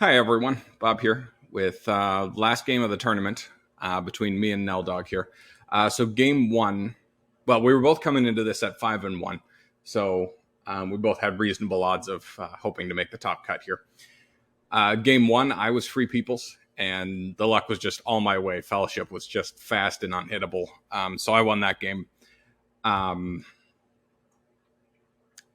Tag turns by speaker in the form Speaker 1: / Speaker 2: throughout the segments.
Speaker 1: Hi everyone, Bob here with last game of the tournament between me and Neldog here. So game one, well, we were both coming into this at 5-1, so we both had reasonable odds of hoping to make the top cut here. Game one, I was free peoples, and the luck was just all my way. Fellowship was just fast and unhittable, so I won that game.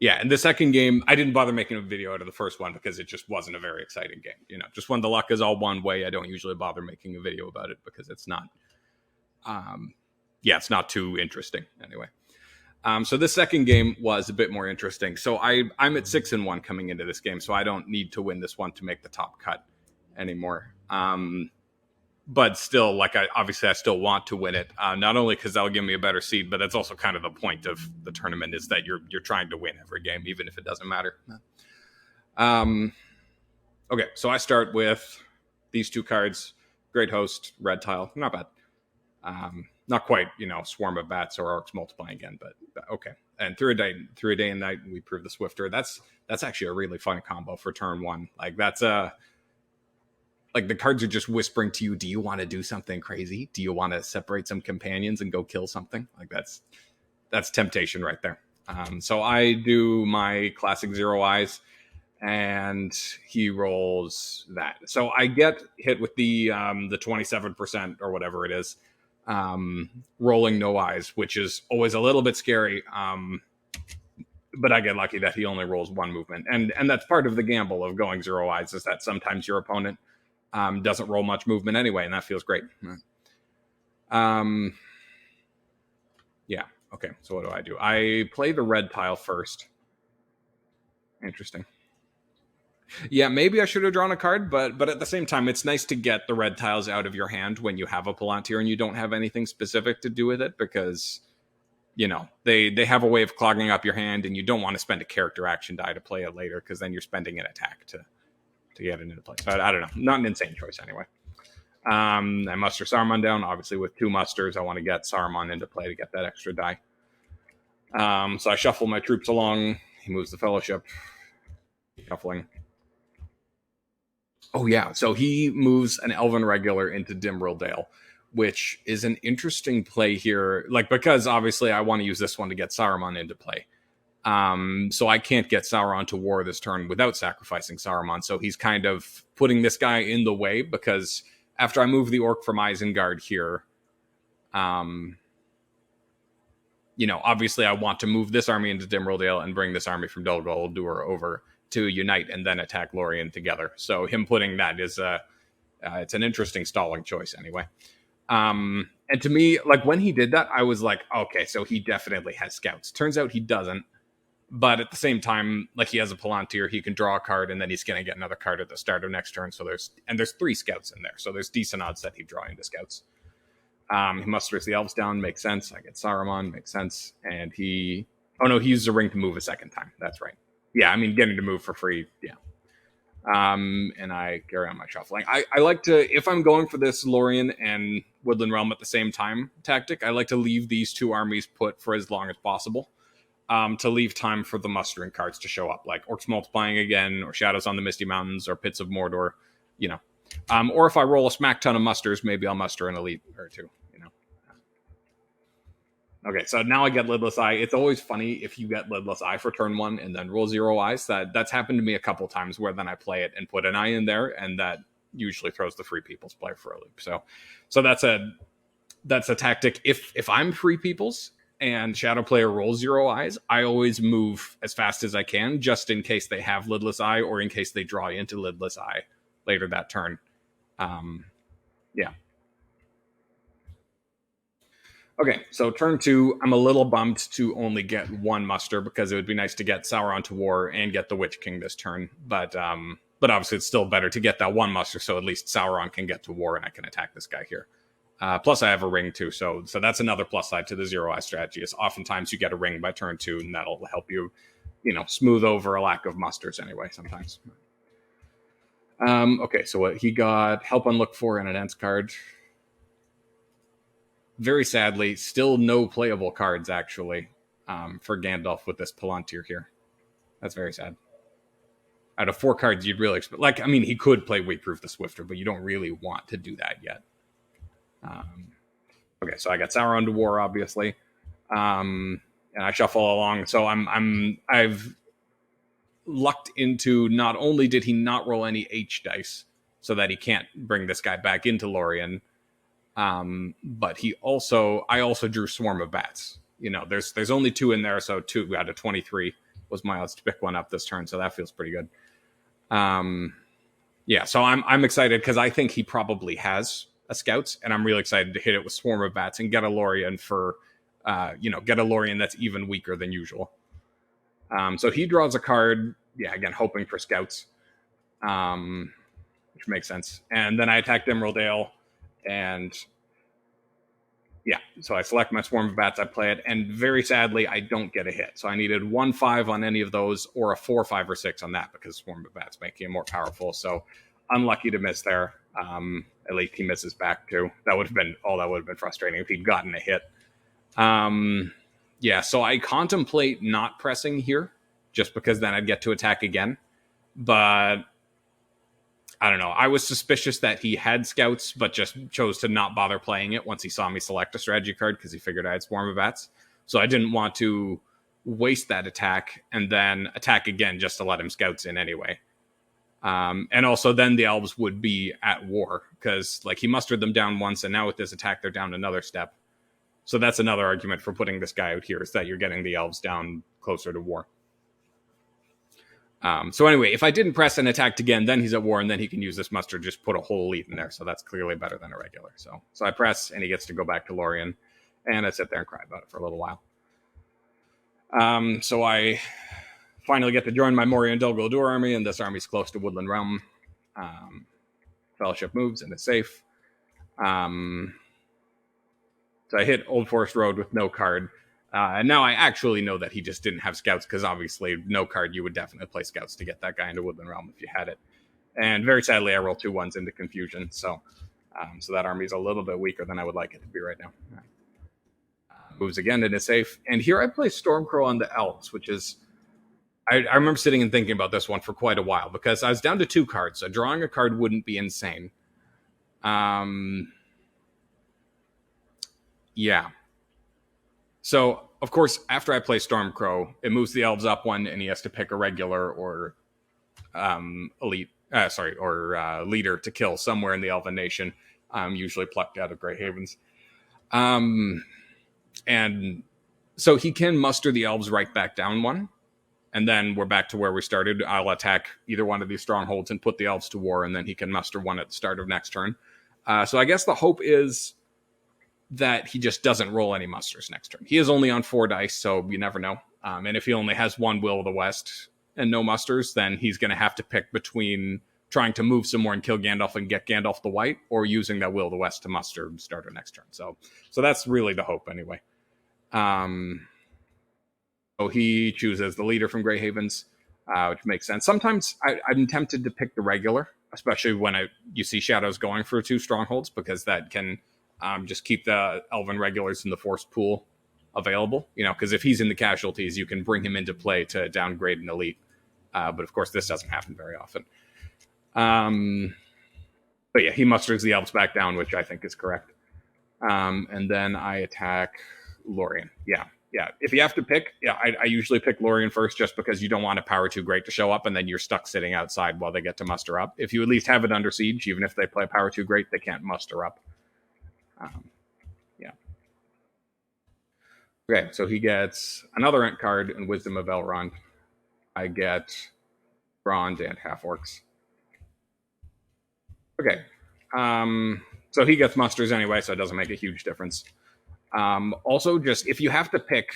Speaker 1: Yeah, and the second game, I didn't bother making a video out of the first one because it just wasn't a very exciting game. Just when the luck is all one way, I don't usually bother making a video about it because it's not, it's not too interesting anyway. So this second game was a bit more interesting. So I'm at 6-1 coming into this game, so I don't need to win this one to make the top cut anymore. But still, obviously I still want to win it. Not only because that'll give me a better seed, but that's also kind of the point of the tournament is that you're trying to win every game, even if it doesn't matter. Okay, so I start with these two cards: Great Host, Red Tile. Not bad. Not quite, Swarm of Bats or Orcs multiplying again, but okay. And through a day and night, we prove the Swifter. That's actually a really fun combo for turn one. Like the cards are just whispering to you, do you want to do something crazy? Do you want to separate some companions and go kill something? Like that's temptation right there. So I do my classic Zero Eyes, and he rolls that. So I get hit with the 27% or whatever it is, rolling no eyes, which is always a little bit scary. But I get lucky that he only rolls one movement, and that's part of the gamble of going Zero Eyes is that sometimes your opponent doesn't roll much movement anyway, and that feels great. Yeah, okay, so what do? I play the red tile first. Interesting. Yeah, maybe I should have drawn a card, but at the same time, it's nice to get the red tiles out of your hand when you have a Palantir and you don't have anything specific to do with it, because they have a way of clogging up your hand, and you don't want to spend a character action die to play it later, because then you're spending an attack to get it into play. So I don't know. Not an insane choice anyway. I muster Saruman down. Obviously, with two musters, I want to get Saruman into play to get that extra die. So I shuffle my troops along. He moves the Fellowship. Shuffling. Oh, yeah. So he moves an Elven Regular into Dimrildale, which is an interesting play here. Because obviously I want to use this one to get Saruman into play. So I can't get Sauron to war this turn without sacrificing Saruman. So he's kind of putting this guy in the way, because after I move the orc from Isengard here, obviously I want to move this army into Dimrildale and bring this army from Dol Guldur over to unite and then attack Lorien together. So him putting that is it's an interesting stalling choice anyway. And to me, when he did that, I was like, okay, so he definitely has scouts. Turns out he doesn't. But at the same time, he has a Palantir, he can draw a card, and then he's going to get another card at the start of next turn. So there's 3 scouts in there, so there's decent odds that he'd draw into scouts. He musters the elves down, makes sense. I get Saruman, makes sense. And he uses a ring to move a second time. That's right. Yeah, I mean, getting to move for free, yeah. And I carry on my shuffling. I like to, if I'm going for this Lorien and Woodland Realm at the same time tactic, I like to leave these two armies put for as long as possible. To leave time for the mustering cards to show up, like Orcs Multiplying again, or Shadows on the Misty Mountains, or Pits of Mordor, or if I roll a smack ton of musters, maybe I'll muster an elite or two, Okay, so now I get Lidless Eye. It's always funny if you get Lidless Eye for turn one and then roll 0 eyes. That's happened to me a couple times where then I play it and put an eye in there, and that usually throws the free people's player for a loop. So that's a tactic. If I'm free people's and Shadow Player rolls 0 eyes, I always move as fast as I can, just in case they have Lidless Eye or in case they draw into Lidless Eye later that turn. Yeah. Okay, so turn 2, I'm a little bummed to only get one muster, because it would be nice to get Sauron to war and get the Witch King this turn. But obviously it's still better to get that one muster, so at least Sauron can get to war and I can attack this guy here. Plus I have a ring too, so that's another plus side to the 0 eye strategy, is oftentimes you get a ring by turn 2, and that'll help you, smooth over a lack of musters anyway sometimes. Okay, so what he got, help unlook for and an Ents card. Very sadly, still no playable cards, actually, for Gandalf with this Palantir here. That's very sad. out of 4 cards, you'd really expect, like, I mean, he could play Weightproof the Swifter, but you don't really want to do that yet. Okay, so I got Sauron to War, obviously, and I shuffle along. So I've lucked into, not only did he not roll any H dice, so that he can't bring this guy back into Lorien, but I also drew Swarm of Bats. There's only 2 in there, so 2 out of 23 was my odds to pick one up this turn, so that feels pretty good. So I'm excited because I think he probably has a Scouts, and I'm really excited to hit it with Swarm of Bats and get a Lorien get a Lorien that's even weaker than usual. So he draws a card, again, hoping for Scouts, which makes sense. And then I attack Dimrildale, and so I select my Swarm of Bats, I play it, and very sadly, I don't get a hit. So I needed 1/5 on any of those, or a 4, 5, or 6 on that, because Swarm of Bats make him more powerful. So unlucky to miss there. At least he misses back too. That would have been frustrating if he'd gotten a hit. So I contemplate not pressing here, just because then I'd get to attack again. But I don't know. I was suspicious that he had Scouts, but just chose to not bother playing it once he saw me select a strategy card, because he figured I had Swarm of Bats. So I didn't want to waste that attack and then attack again just to let him Scouts in anyway. And also then the elves would be at war, because he mustered them down once, and now with this attack they're down another step. So that's another argument for putting this guy out here, is that you're getting the elves down closer to war. So anyway, if I didn't press and attacked again, then he's at war, and then he can use this muster, just put a whole elite in there. So that's clearly better than a regular. So I press, and he gets to go back to Lorien, and I sit there and cry about it for a little while. So I finally get to join my Moria and Dol Guldur army, and this army's close to Woodland Realm. Fellowship moves, and it's safe. So I hit Old Forest Road with no card. And now I actually know that he just didn't have Scouts, because obviously no card, you would definitely play Scouts to get that guy into Woodland Realm if you had it. And very sadly, I rolled 2 1s into Confusion. So that army's a little bit weaker than I would like it to be right now. Moves again, and it's safe. And here I play Stormcrow on the Elves, which is... I remember sitting and thinking about this one for quite a while, because I was down to 2 cards, so drawing a card wouldn't be insane. So, of course, after I play Stormcrow, it moves the elves up 1, and he has to pick a regular or leader to kill somewhere in the Elven Nation, usually plucked out of Grey Havens. And so he can muster the elves right back down 1, and then we're back to where we started. I'll attack either one of these strongholds and put the elves to war, and then he can muster 1 at the start of next turn. So I guess the hope is that he just doesn't roll any musters next turn. He is only on 4 dice, so you never know. And if he only has 1 Will of the West and no musters, then he's going to have to pick between trying to move some more and kill Gandalf and get Gandalf the White, or using that Will of the West to muster and start our next turn. So that's really the hope anyway. So he chooses the leader from Grey Havens, which makes sense. Sometimes I'm tempted to pick the regular, especially when you see Shadows going for 2 strongholds, because that can... just keep the Elven regulars in the force pool available, because if he's in the casualties, you can bring him into play to downgrade an elite. But of course, this doesn't happen very often. But he musters the elves back down, which I think is correct. And then I attack Lorien. If you have to pick, I usually pick Lorien first, just because you don't want a power too great to show up, and then you're stuck sitting outside while they get to muster up. If you at least have it under siege, even if they play power too great, they can't muster up. Okay, so he gets another Ent card and Wisdom of Elrond. I get Bronze and Half-Orcs. Okay, so he gets musters anyway, so it doesn't make a huge difference. Also, just if you have to pick,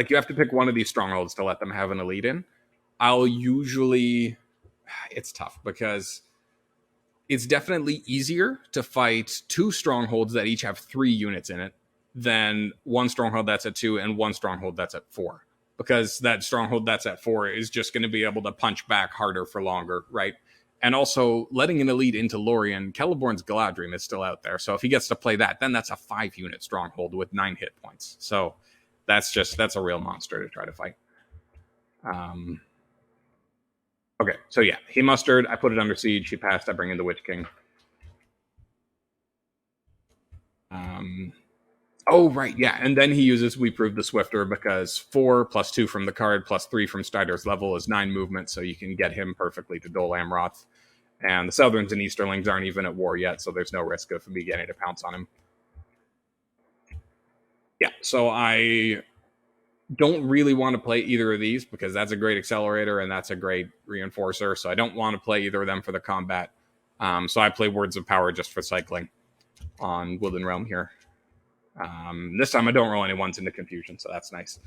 Speaker 1: you have to pick one of these strongholds to let them have an elite in, I'll usually... It's tough, because it's definitely easier to fight 2 strongholds that each have 3 units in it than 1 stronghold that's at 2 and 1 stronghold that's at 4. Because that stronghold that's at 4 is just going to be able to punch back harder for longer, right? And also, letting an elite into Lorien, Celeborn's Galadrim is still out there. So if he gets to play that, then that's a 5-unit stronghold with 9 hit points. So that's a real monster to try to fight. Okay, so yeah, he mustered. I put it under siege. He passed. I bring in the Witch King. Oh, right, yeah. And then he uses We Prove the Swifter because 4 plus 2 from the card plus 3 from Strider's level is 9 movement, so you can get him perfectly to Dol Amroth. And the Southerns and Easterlings aren't even at war yet, so there's no risk of me getting to pounce on him. Yeah, so I don't really want to play either of these because that's a great accelerator and that's a great reinforcer, so I don't want to play either of them for the combat. So I play Words of Power just for cycling on Woodland Realm here. This time I don't roll any ones into Confusion, so that's nice.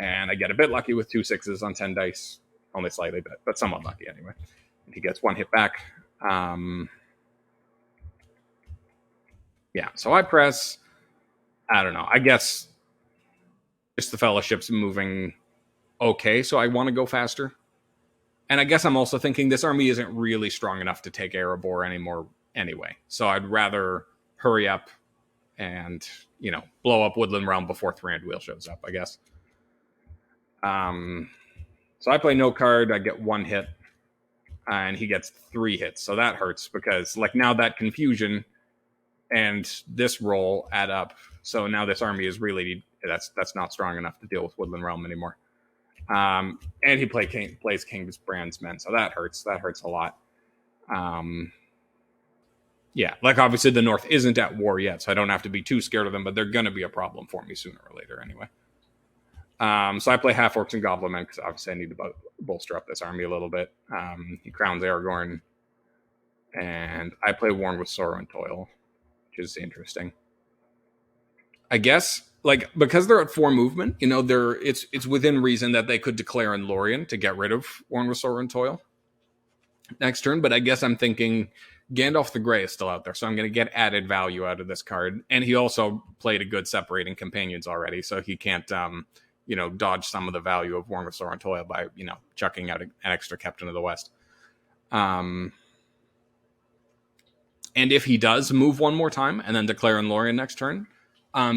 Speaker 1: And I get a bit lucky with 2 6s on 10 dice. Only slightly, but somewhat lucky anyway. And he gets 1 hit back. Yeah, so I press. I don't know. I guess just the Fellowship's moving okay, so I want to go faster. And I guess I'm also thinking this army isn't really strong enough to take Erebor anymore anyway. So I'd rather hurry up and, blow up Woodland Realm before Thranduil shows up, I guess. So I play no card. I get 1 hit. And he gets 3 hits. So that hurts because, now that Confusion and this roll add up. So now this army is really, that's not strong enough to deal with Woodland Realm anymore. And he plays King's Brand's Men. So that hurts. That hurts a lot. Yeah, obviously the North isn't at war yet, so I don't have to be too scared of them, but they're going to be a problem for me sooner or later anyway. So I play Half Orcs and Goblin Men because obviously I need to bolster up this army a little bit. He crowns Aragorn, and I play Worn with Sorrow and Toil, which is interesting. I guess, because they're at 4 movement, it's within reason that they could declare in Lorien to get rid of Worn with Sorrow and Toil next turn, but I guess I'm thinking Gandalf the Grey is still out there, so I'm going to get added value out of this card. And he also played a good Separating Companions already, so he can't, dodge some of the value of Worn with Sorrow and Toil by, chucking out an extra Captain of the West. And if he does move one more time and then declare in Lorien next turn,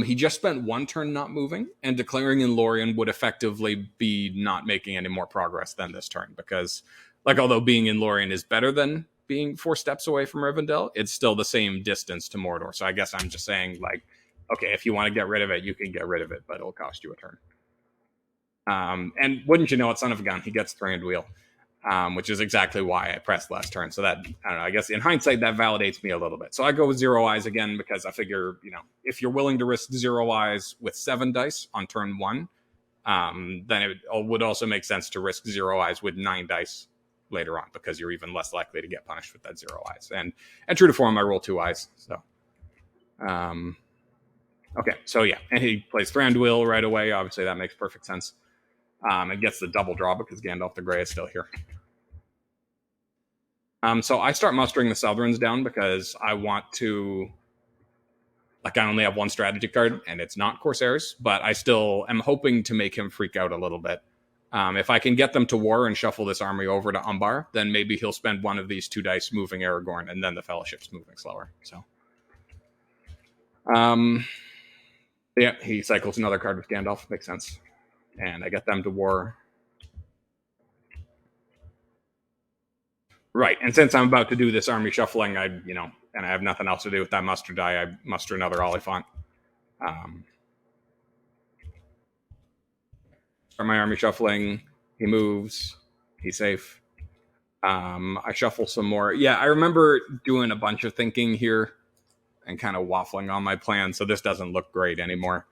Speaker 1: he just spent 1 turn not moving, and declaring in Lorien would effectively be not making any more progress than this turn, because, although being in Lorien is better than being 4 steps away from Rivendell, it's still the same distance to Mordor. So I guess I'm just saying, okay, if you want to get rid of it, you can get rid of it, but it'll cost you a turn. And wouldn't you know it, Son of a Gun, he gets Thranduil, which is exactly why I pressed last turn. So that, I don't know, I guess in hindsight, that validates me a little bit. So I go with 0 eyes again because I figure, if you're willing to risk 0 eyes with 7 dice on turn 1, then it would also make sense to risk 0 eyes with 9 dice later on, because you're even less likely to get punished with that 0 eyes. And true to form, I roll 2 eyes. So, okay, so yeah, and he plays Thranduil right away. Obviously, that makes perfect sense. It gets the double draw because Gandalf the Grey is still here. So I start mustering the Southerns down because I want to. I only have 1 strategy card, and it's not Corsairs, but I still am hoping to make him freak out a little bit. If I can get them to war and shuffle this army over to Umbar, then maybe he'll spend 1 of these 2 dice moving Aragorn, and then the Fellowship's moving slower. So, yeah, he cycles another card with Gandalf. Makes sense. And I get them to war. Right, and since I'm about to do this army shuffling, and I have nothing else to do with that muster die, I muster another Oliphant. Start my army shuffling. He moves. He's safe. I shuffle some more. Yeah, I remember doing a bunch of thinking here and kind of waffling on my plan, so this doesn't look great anymore.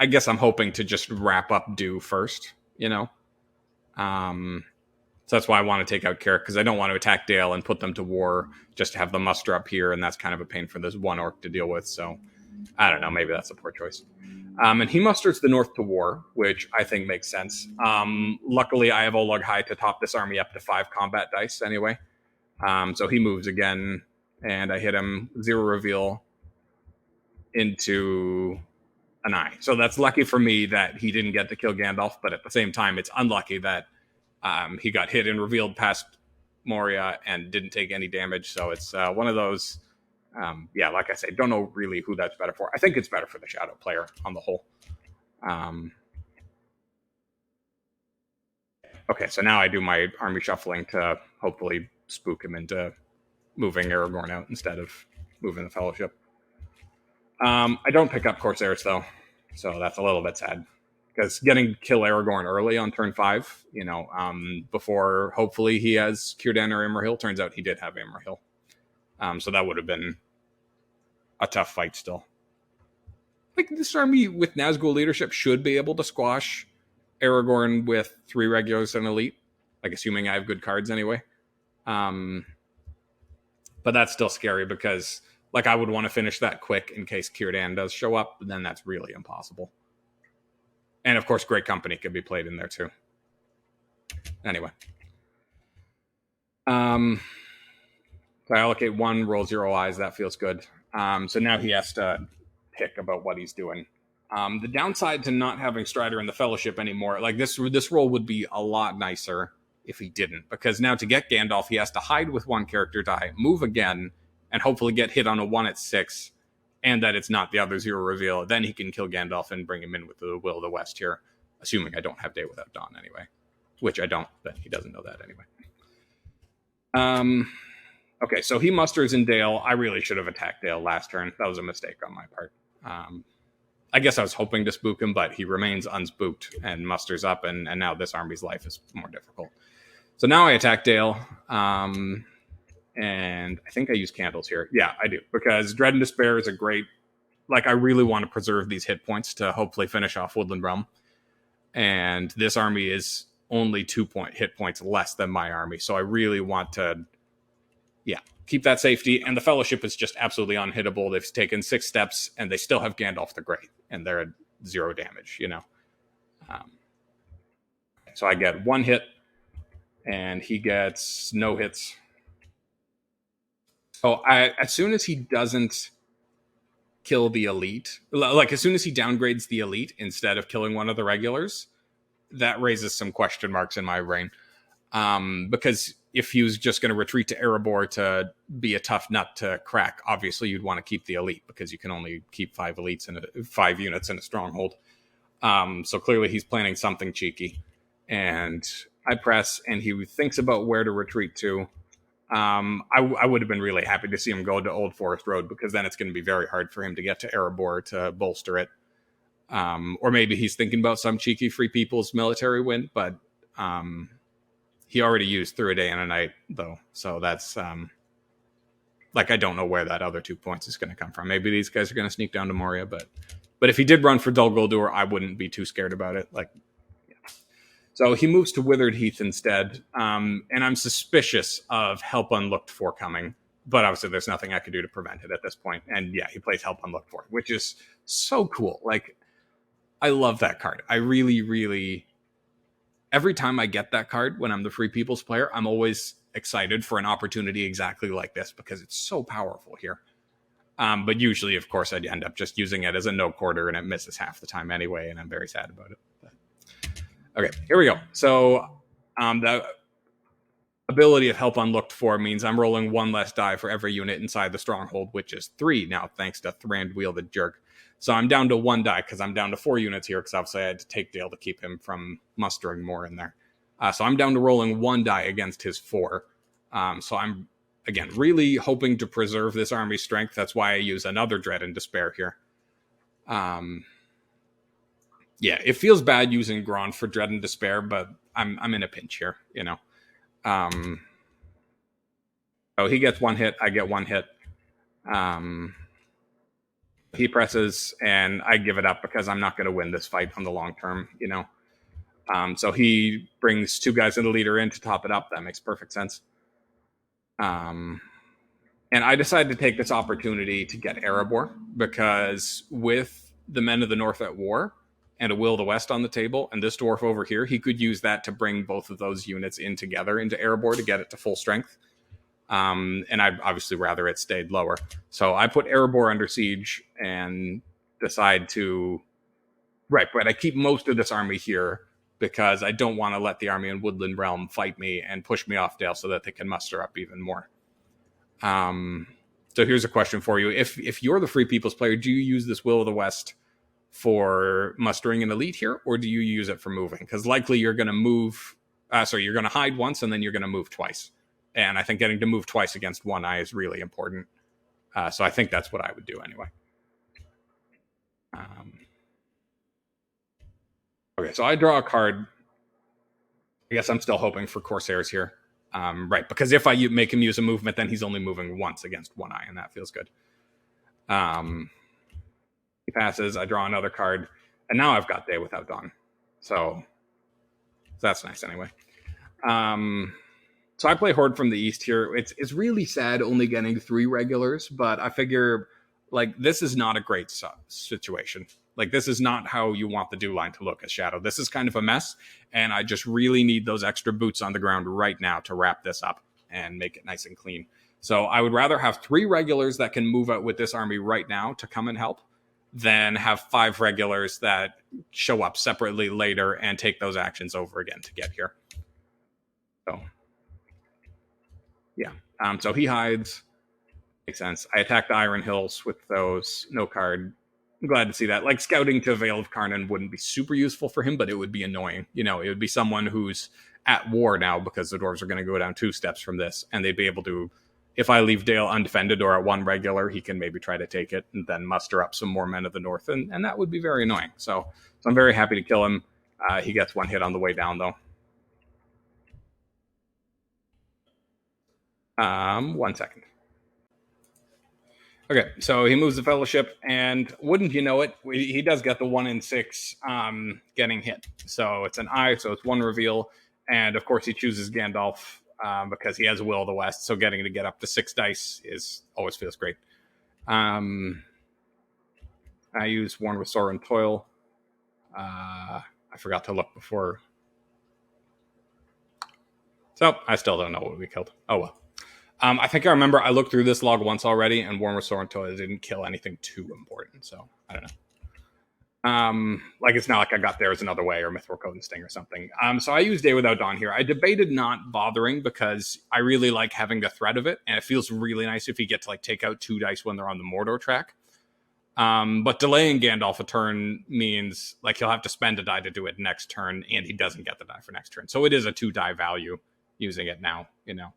Speaker 1: I guess I'm hoping to just wrap up Do first, So that's why I want to take out Carrick, because I don't want to attack Dale and put them to war just to have them muster up here, and that's kind of a pain for this 1 orc to deal with. So I don't know, maybe that's a poor choice. And he musters the North to war, which I think makes sense. Luckily, I have Oleg High to top this army up to 5 combat dice anyway. So he moves again, and I hit him 0 reveal into an eye. So that's lucky for me that he didn't get to kill Gandalf, but at the same time, it's unlucky that he got hit and revealed past Moria and didn't take any damage. So it's one of those, like I say, don't know really who that's better for. I think it's better for the Shadow player on the whole. Okay, so now I do my army shuffling to hopefully spook him into moving Aragorn out instead of moving the Fellowship. I don't pick up Corsairs though, so that's a little bit sad. Because getting kill Aragorn early on turn 5, before hopefully he has Círdan or Imrahil, turns out he did have Imrahil. So that would have been a tough fight still. Like, this army with Nazgul leadership should be able to squash Aragorn with 3 regulars and elite, like assuming I have good cards anyway. But that's still scary because like I would want to finish that quick in case Círdan does show up, but then that's really impossible. And of course, Great Company could be played in there too. Anyway. So I allocate 1, roll 0 eyes. That feels good. So now he has to pick about what he's doing. The downside to not having Strider in the Fellowship anymore, like this roll would be a lot nicer if he didn't. Because now to get Gandalf, he has to hide with 1 character die, move again, and hopefully get hit on a 1 at 6, and that it's not the other 0 reveal. Then he can kill Gandalf and bring him in with the Will of the West here, assuming I don't have Day Without Dawn anyway. Which I don't, but he doesn't know that anyway. Okay, so he musters in Dale. I really should have attacked Dale last turn. That was a mistake on my part. I guess I was hoping to spook him, but he remains unspooked and musters up, and now this army's life is more difficult. So now I attack Dale, and I think I use candles here. Yeah, I do, because Dread and Despair is a great... Like, I really want to preserve these hit points to hopefully finish off Woodland Realm, and this army is only 2 hit points less than my army, so I really want to keep that safety. And the Fellowship is just absolutely unhittable. They've taken 6 steps and they still have Gandalf the Great, and they're at 0 damage, so I get 1 hit and he gets no hits. Oh, as soon as he doesn't kill the elite, like as soon as he downgrades the elite instead of killing one of the regulars, that raises some question marks in my brain. Because if he was just going to retreat to Erebor to be a tough nut to crack, obviously you'd want to keep the elite because you can only keep 5 elites and 5 units in a stronghold. So clearly he's planning something cheeky, and I press, and he thinks about where to retreat to. I would have been really happy to see him go to Old Forest Road, because then it's going to be very hard for him to get to Erebor to bolster it. Or maybe he's thinking about some cheeky Free People's military win, but he already used Through a Day and a Night, though. So that's, I don't know where that other 2 points is going to come from. Maybe these guys are going to sneak down to Moria, but if he did run for Dol Guldur, I wouldn't be too scared about it. So he moves to Withered Heath instead, and I'm suspicious of Help Unlooked For coming, but obviously there's nothing I could do to prevent it at this point. And yeah, he plays Help Unlooked For, which is so cool. I love that card. I really, really... Every time I get that card when I'm the Free People's player, I'm always excited for an opportunity exactly like this, because it's so powerful here. But usually, of course, I'd end up just using it as a no quarter, and it misses half the time anyway, and I'm very sad about it. Okay, here we go. So the ability of Help Unlooked For means I'm rolling 1 less die for every unit inside the stronghold, which is 3 now, thanks to Thranduil Wielded Jerk. So I'm down to 1 die because I'm down to 4 units here, because obviously I had to take Dale to keep him from mustering more in there. So I'm down to rolling 1 die against his 4. So I'm, again, really hoping to preserve this army's strength. That's why I use another Dread and Despair here. Yeah, it feels bad using Gron for Dread and Despair, but I'm in a pinch here, So he gets 1 hit, I get 1 hit. He presses, and I give it up because I'm not going to win this fight on the long term, So he brings 2 guys in the leader in to top it up. That makes perfect sense. And I decided to take this opportunity to get Erebor, because with the Men of the North at war and a Will of the West on the table, and this dwarf over here, he could use that to bring both of those units in together into Erebor to get it to full strength. And I'd obviously rather it stayed lower. So I put Erebor under siege and decide to... Right, but I keep most of this army here because I don't want to let the army in Woodland Realm fight me and push me off Dale so that they can muster up even more. So here's a question for you. If you're the Free People's player, do you use this Will of the West for mustering an elite here, or do you use it for moving? Because likely you're going to move Sorry, you're going to hide once, and then you're going to move twice. And I think getting to move twice against one eye is really important. So I think that's what I would do anyway. Okay, so I draw a card. I guess I'm still hoping for Corsairs here. Right, because if I make him use a movement, then he's only moving once against one eye, and that feels good. He passes, I draw another card, and now I've got Day Without Dawn. So that's nice anyway. So I play Horde from the East here. It's really sad only getting 3 regulars, but I figure like this is not a great situation. Like this is not how you want the dew line to look as Shadow. This is kind of a mess, and I just really need those extra boots on the ground right now to wrap this up and make it nice and clean. So I would rather have 3 regulars that can move out with this army right now to come and help than have 5 regulars that show up separately later and take those actions over again to get here. So, yeah. So he hides. Makes sense. I attack the Iron Hills with those. No card. I'm glad to see that. Like, scouting to Vale of Karnan wouldn't be super useful for him, but it would be annoying. You know, it would be someone who's at war now because the dwarves are going to go down 2 steps from this, and they'd be able to, if I leave Dale undefended or at 1 regular, he can maybe try to take it and then muster up some more men of the north, and that would be very annoying. So I'm very happy to kill him. He gets 1 hit on the way down, though. 1 second. Okay, so he moves the Fellowship, and wouldn't you know it, he does get the 1 in 6 getting hit. So it's an eye, so it's 1 reveal, and of course he chooses Gandalf because he has Will of the West, so getting to get up to 6 dice always feels great. I use Worn with Sorrow and Toil. I forgot to look before. So I still don't know what we killed. Oh well. I think I remember I looked through this log once already, and Worn with Sorrow and Toil didn't kill anything too important, so I don't know. Like it's not like I got There Is Another Way or Mithril Coat and Sting or something. So I use Day Without Dawn here. I debated not bothering because I really like having the threat of it, and it feels really nice if you get to like take out 2 dice when they're on the Mordor track. But delaying Gandalf a turn means like he'll have to spend a die to do it next turn, and he doesn't get the die for next turn. So it is a 2 die value using it now, you know.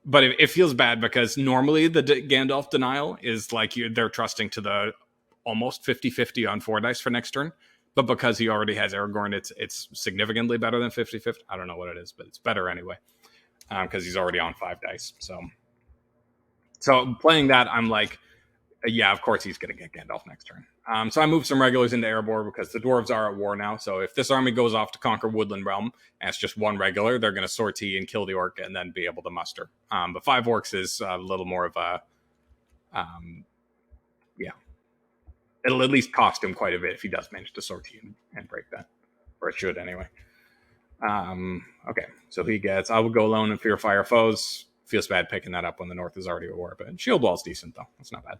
Speaker 1: But it feels bad because normally the Gandalf denial is like they're trusting to the almost 50-50 on 4 dice for next turn. But because he already has Aragorn, it's significantly better than 50-50. I don't know what it is, but it's better anyway because he's already on 5 dice. So playing that, I'm like, yeah, of course he's going to get Gandalf next turn. So I moved some regulars into Erebor because the dwarves are at war now. So if this army goes off to conquer Woodland Realm and it's just 1 regular, they're going to sortie and kill the orc and then be able to muster. But 5 orcs is a little more of a, yeah. It'll at least cost him quite a bit if he does manage to sortie and break that. Or it should anyway. Okay, so he gets, I will go alone and fear fire foes. Feels bad picking that up when the north is already at war, but Shield Wall's decent though. That's not bad.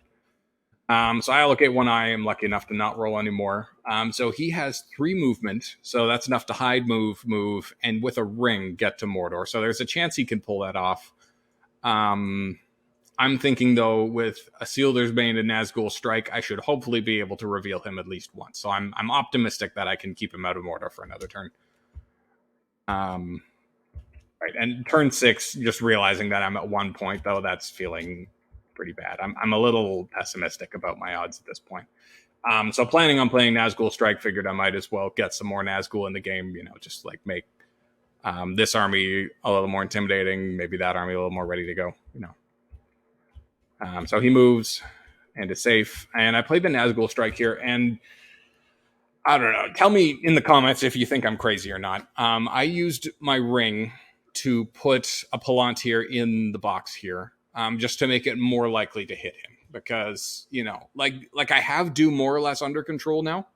Speaker 1: So I allocate 1 eye. I'm lucky enough to not roll anymore. So he has 3 movement. So that's enough to hide, move, and with a ring get to Mordor. So there's a chance he can pull that off. I'm thinking, though, with a Sealder's Bane and Nazgul Strike, I should hopefully be able to reveal him at least once. So I'm optimistic that I can keep him out of Mordor for another turn. Right, and turn 6, just realizing that I'm at 1 point, though, that's feeling pretty bad. I'm a little pessimistic about my odds at this point. So planning on playing Nazgul Strike, figured I might as well get some more Nazgul in the game, you know, just like make this army a little more intimidating, maybe that army a little more ready to go, you know. So he moves and is safe. And I played the Nazgul Strike here, and I don't know. Tell me in the comments if you think I'm crazy or not. I used my ring to put a Palantir in the box here. Just to make it more likely to hit him. Because, you know, like I have Dew more or less under control now,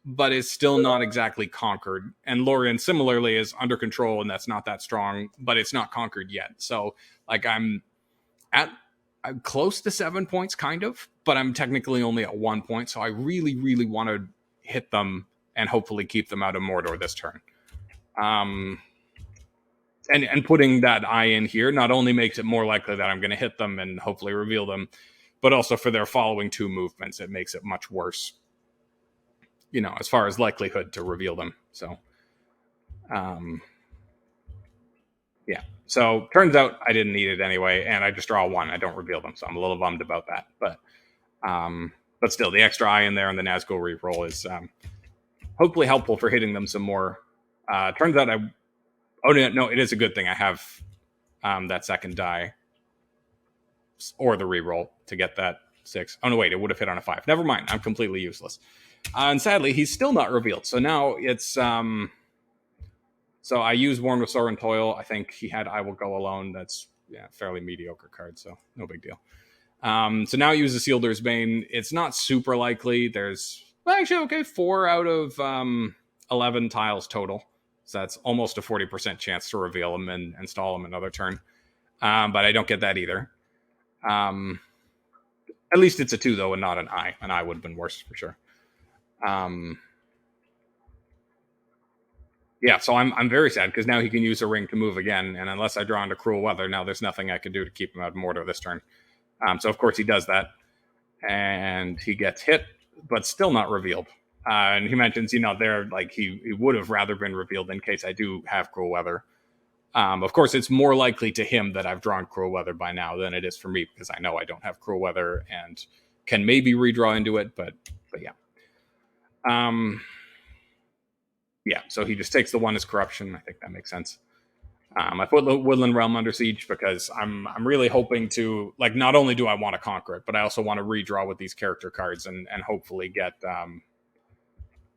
Speaker 1: but it's still not exactly conquered. And Lorien similarly is under control, and that's not that strong, but it's not conquered yet. So, like, I'm close to 7 points, kind of, but I'm technically only at 1 point, so I really, really want to hit them and hopefully keep them out of Mordor this turn. And putting that eye in here not only makes it more likely that I'm going to hit them and hopefully reveal them, but also for their following 2 movements, it makes it much worse, you know, as far as likelihood to reveal them. So Yeah. So turns out I didn't need it anyway, and I just draw one. I don't reveal them, so I'm a little bummed about that. But still, the extra eye in there and the Nazgul reroll is hopefully helpful for hitting them some more. Turns out no, it is a good thing I have that second die or the reroll to get that 6. Oh no, wait, it would have hit on a 5. Never mind, I'm completely useless. And sadly, he's still not revealed. So now it's so I use Worn with Sorrow and Toil. I think he had I Will Go Alone. That's fairly mediocre card, so no big deal. So now I use the Sealder's Bane. It's not super likely. There's actually okay, 4 out of 11 tiles total. So that's almost a 40% chance to reveal him and install him another turn. But I don't get that either. At least it's a 2 though, and not an I. An I would have been worse for sure. Yeah, so I'm very sad because now he can use a ring to move again, and unless I draw into Cruel Weather, now there's nothing I can do to keep him out of Mordor this turn. So of course he does that, and he gets hit, but still not revealed. And he mentions, there like he would have rather been revealed in case I do have Cruel Weather. Of course, it's more likely to him that I've drawn Cruel Weather by now than it is for me because I know I don't have Cruel Weather and can maybe redraw into it, but yeah. Yeah, so he just takes the 1 as corruption. I think that makes sense. I put Woodland Realm under siege because I'm really hoping to, like, not only do I want to conquer it, but I also want to redraw with these character cards and hopefully get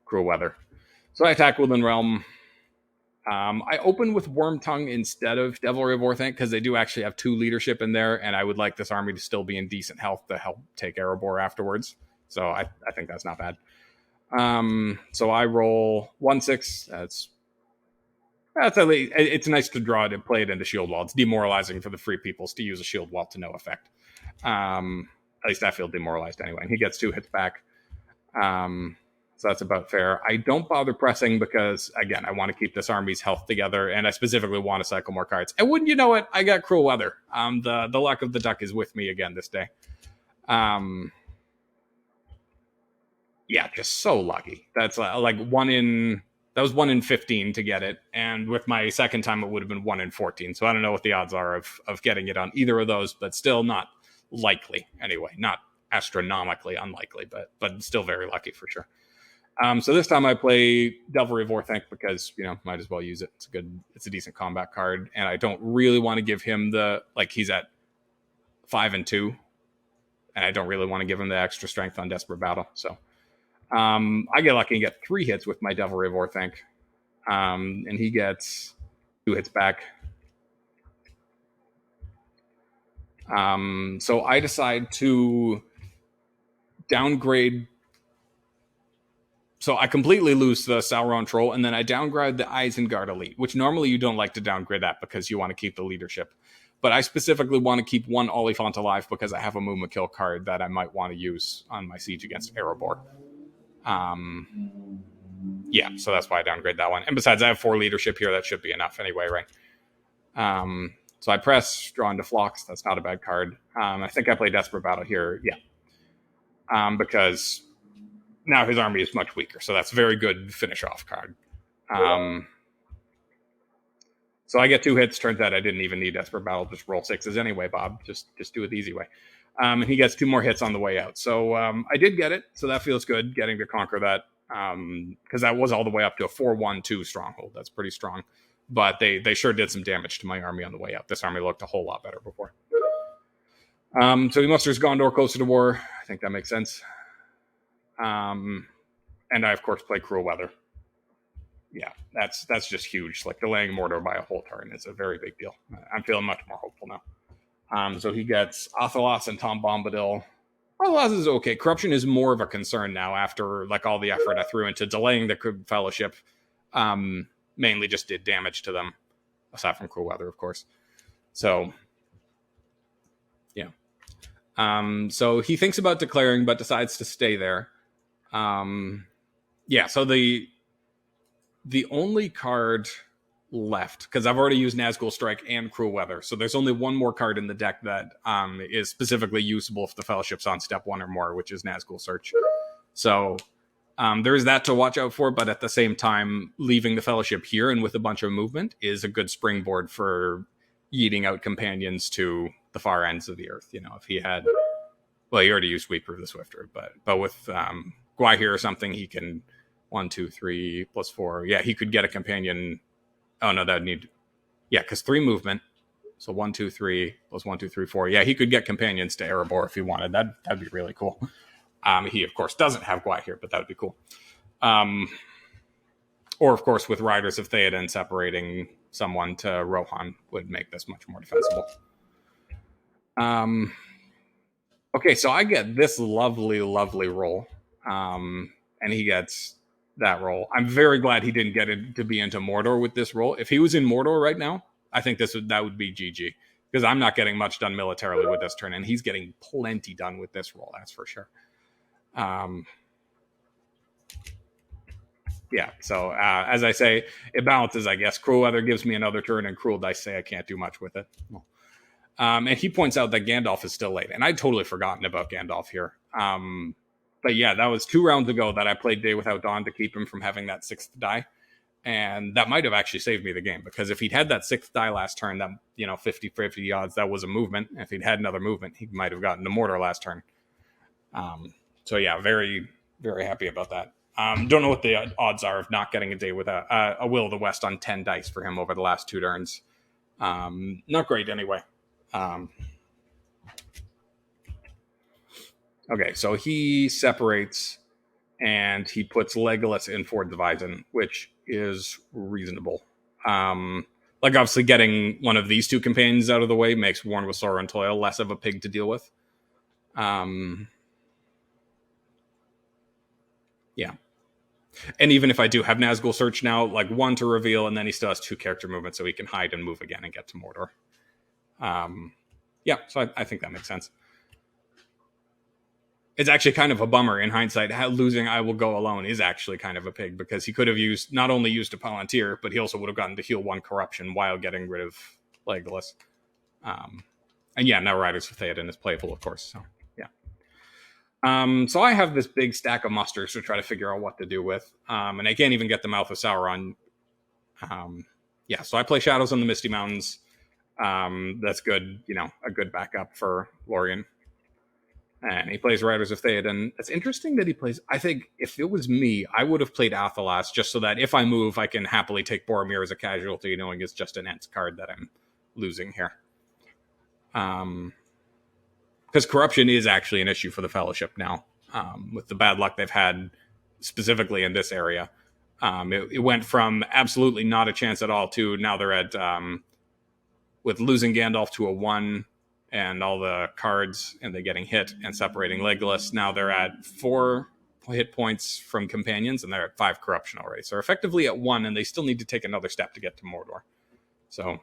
Speaker 1: Cruel Weather. So I attack Woodland Realm. I open with Wormtongue instead of Devilry of Orthanc because they do actually have 2 leadership in there, and I would like this army to still be in decent health to help take Erebor afterwards. So I think that's not bad. So I roll 1/6. That's it's nice to draw to play it into Shield Wall. It's demoralizing for the Free Peoples to use a Shield Wall to no effect. At least I feel demoralized anyway. And he gets 2 hits back. So that's about fair. I don't bother pressing because, again, I want to keep this army's health together, and I specifically want to cycle more cards. And wouldn't you know it, I got Cruel Weather. The luck of the duck is with me again this day. Yeah, just so lucky. That's like 1 in 15 to get it, and with my second time it would have been 1 in 14. So I don't know what the odds are of getting it on either of those, but still not likely anyway. Not astronomically unlikely, but still very lucky for sure. So this time I play Devilry of Orthanc because might as well use it. It's a decent combat card, and I don't really want to give him he's at 5 and 2, and I don't really want to give him the extra strength on Desperate Battle. So. I get lucky and get 3 hits with my Devilry of Orthanc. And he gets 2 hits back. So I decide to downgrade. So I completely lose the Sauron Troll, and then I downgrade the Isengard Elite, which normally you don't like to downgrade that because you want to keep the leadership. But I specifically want to keep 1 Oliphant alive because I have a Mumakil card that I might want to use on my siege against Erebor. Yeah, so that's why I downgrade that one. And besides, I have 4 leadership here. That should be enough anyway, right? So I press, draw into Phlox. That's not a bad card. I think I play Desperate Battle here. Yeah. Because now his army is much weaker. So that's a very good finish off card. So I get 2 hits. Turns out I didn't even need Desperate Battle. Just roll 6s anyway, Bob. Just do it the easy way. And he gets 2 more hits on the way out. So I did get it. So that feels good, getting to conquer that. Because that was all the way up to a 4-1-2 stronghold. That's pretty strong. But they sure did some damage to my army on the way out. This army looked a whole lot better before. So he musters Gondor closer to war. I think that makes sense. And I, of course, play Cruel Weather. Yeah, that's just huge. Like, delaying Mordor by a whole turn is a very big deal. I'm feeling much more hopeful now. So he gets Athelas and Tom Bombadil. Athelas is okay. Corruption is more of a concern now after all the effort I threw into delaying the Fellowship. Mainly just did damage to them, aside from Cruel Weather, of course. So, yeah. So he thinks about declaring, but decides to stay there. Yeah, so the only card left, because I've already used Nazgul Strike and Cruel Weather, so there's only one more card in the deck that is specifically usable if the Fellowship's on step 1 or more, which is Nazgul Search. So There's that to watch out for, but at the same time, leaving the Fellowship here and with a bunch of movement is a good springboard for yeeting out companions to the far ends of the earth. You know, if he had, well, he already used Weeper the Swifter, but with Gwahir or something, he can 1, 2, 3 plus 4. Yeah, he could get a companion. Oh no, that'd need, yeah, because 3 movement. So 1, 2, 3 plus 1, 2, 3, 4. Yeah, he could get companions to Erebor if he wanted. That'd be really cool. He of course doesn't have Gwahir, but that would be cool. Or of course, with Riders of Theoden separating someone to Rohan would make this much more defensible. Okay, so I get this lovely, lovely roll, and he gets that roll. I'm very glad he didn't get it to be into Mordor with this roll. If he was in Mordor right now, I think that would be GG, because I'm not getting much done militarily with this turn, and he's getting plenty done with this roll. That's for sure. Yeah, so as I say, it balances, I guess. Cruel Weather gives me another turn, and Cruel Dice say I can't do much with it. And he points out that Gandalf is still late, and I'd totally forgotten about Gandalf here. But yeah, that was 2 rounds ago that I played Day Without Dawn to keep him from having that 6th die, and that might have actually saved me the game, because if he'd had that 6th die last turn, that 50-50 odds, that was a movement. If he'd had another movement, he might have gotten to Mordor last turn. So yeah, very, very happy about that. Don't know what the odds are of not getting a Day with a Will of the West on 10 dice for him over the last 2 turns. Not great anyway. Okay, so he separates and he puts Legolas in Ford Divison, which is reasonable. Like obviously getting one of these 2 companions out of the way makes Worn with Sorrow and Toil less of a pig to deal with. Yeah. And even if I do have Nazgul Search now, like 1 to reveal, and then he still has 2 character movements, so he can hide and move again and get to Mordor. Yeah, so I think that makes sense. It's actually kind of a bummer in hindsight. Losing I Will Go Alone is actually kind of a pig, because he could have not only used a Palantir, but he also would have gotten to heal 1 corruption while getting rid of Legolas. And yeah, now Riders of Theoden is playable, of course. So yeah. So I have this big stack of musters to try to figure out what to do with. And I can't even get the Mouth of Sauron. Yeah, so I play Shadows on the Misty Mountains. That's good, a good backup for Lorien. And he plays Riders of Theoden. It's interesting that he plays, I think if it was me, I would have played Athelas, just so that if I move, I can happily take Boromir as a casualty, knowing it's just an Ents card that I'm losing here. Because corruption is actually an issue for the Fellowship now, with the bad luck they've had specifically in this area. It went from absolutely not a chance at all to now they're at, with losing Gandalf to a 1 and all the cards and they getting hit and separating Legolas. Now they're at 4 hit points from companions and they're at 5 corruption already. So they're effectively at 1, and they still need to take another step to get to Mordor. So,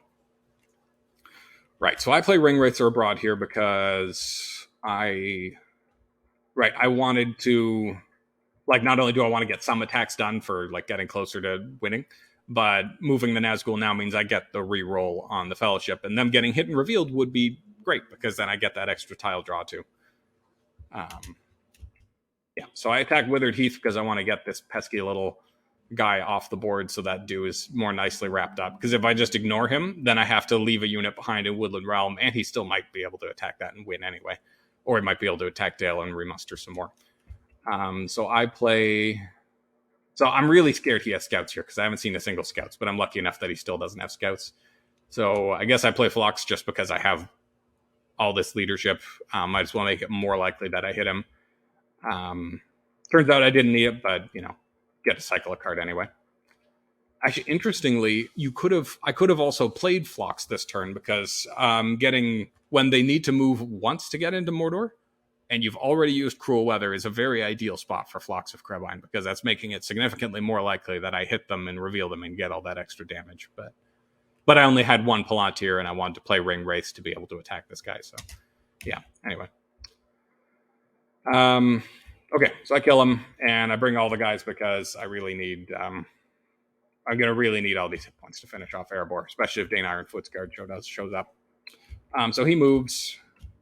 Speaker 1: right. So I play Ringwraiths Abroad here because I wanted to, like, not only do I want to get some attacks done for like getting closer to winning, but moving the Nazgul now means I get the re-roll on the Fellowship, and them getting hit and revealed would be great, because then I get that extra tile draw too. Yeah, so I attack Withered Heath because I want to get this pesky little guy off the board so that Do is more nicely wrapped up. Because if I just ignore him, then I have to leave a unit behind in Woodland Realm, and he still might be able to attack that and win anyway. Or he might be able to attack Dale and remuster some more. So I play... So I'm really scared he has scouts here, because I haven't seen a single scouts, but I'm lucky enough that he still doesn't have scouts. So I guess I play Phlox just because I have all this leadership. I just want to make it more likely that I hit him. Turns out I didn't need it, but get to cycle a card anyway. Actually, interestingly, I could have also played Phlox this turn, because getting when they need to move once to get into Mordor, and you've already used Cruel Weather, is a very ideal spot for Phlox of Crevine, because that's making it significantly more likely that I hit them and reveal them and get all that extra damage. But I only had 1 Palantir, and I wanted to play Ringwraiths to be able to attack this guy. So, yeah. Anyway. Okay, so I kill him, and I bring all the guys because I really need... I'm going to really need all these hit points to finish off Erebor, especially if Dane Ironfoot's guard shows up. So he moves,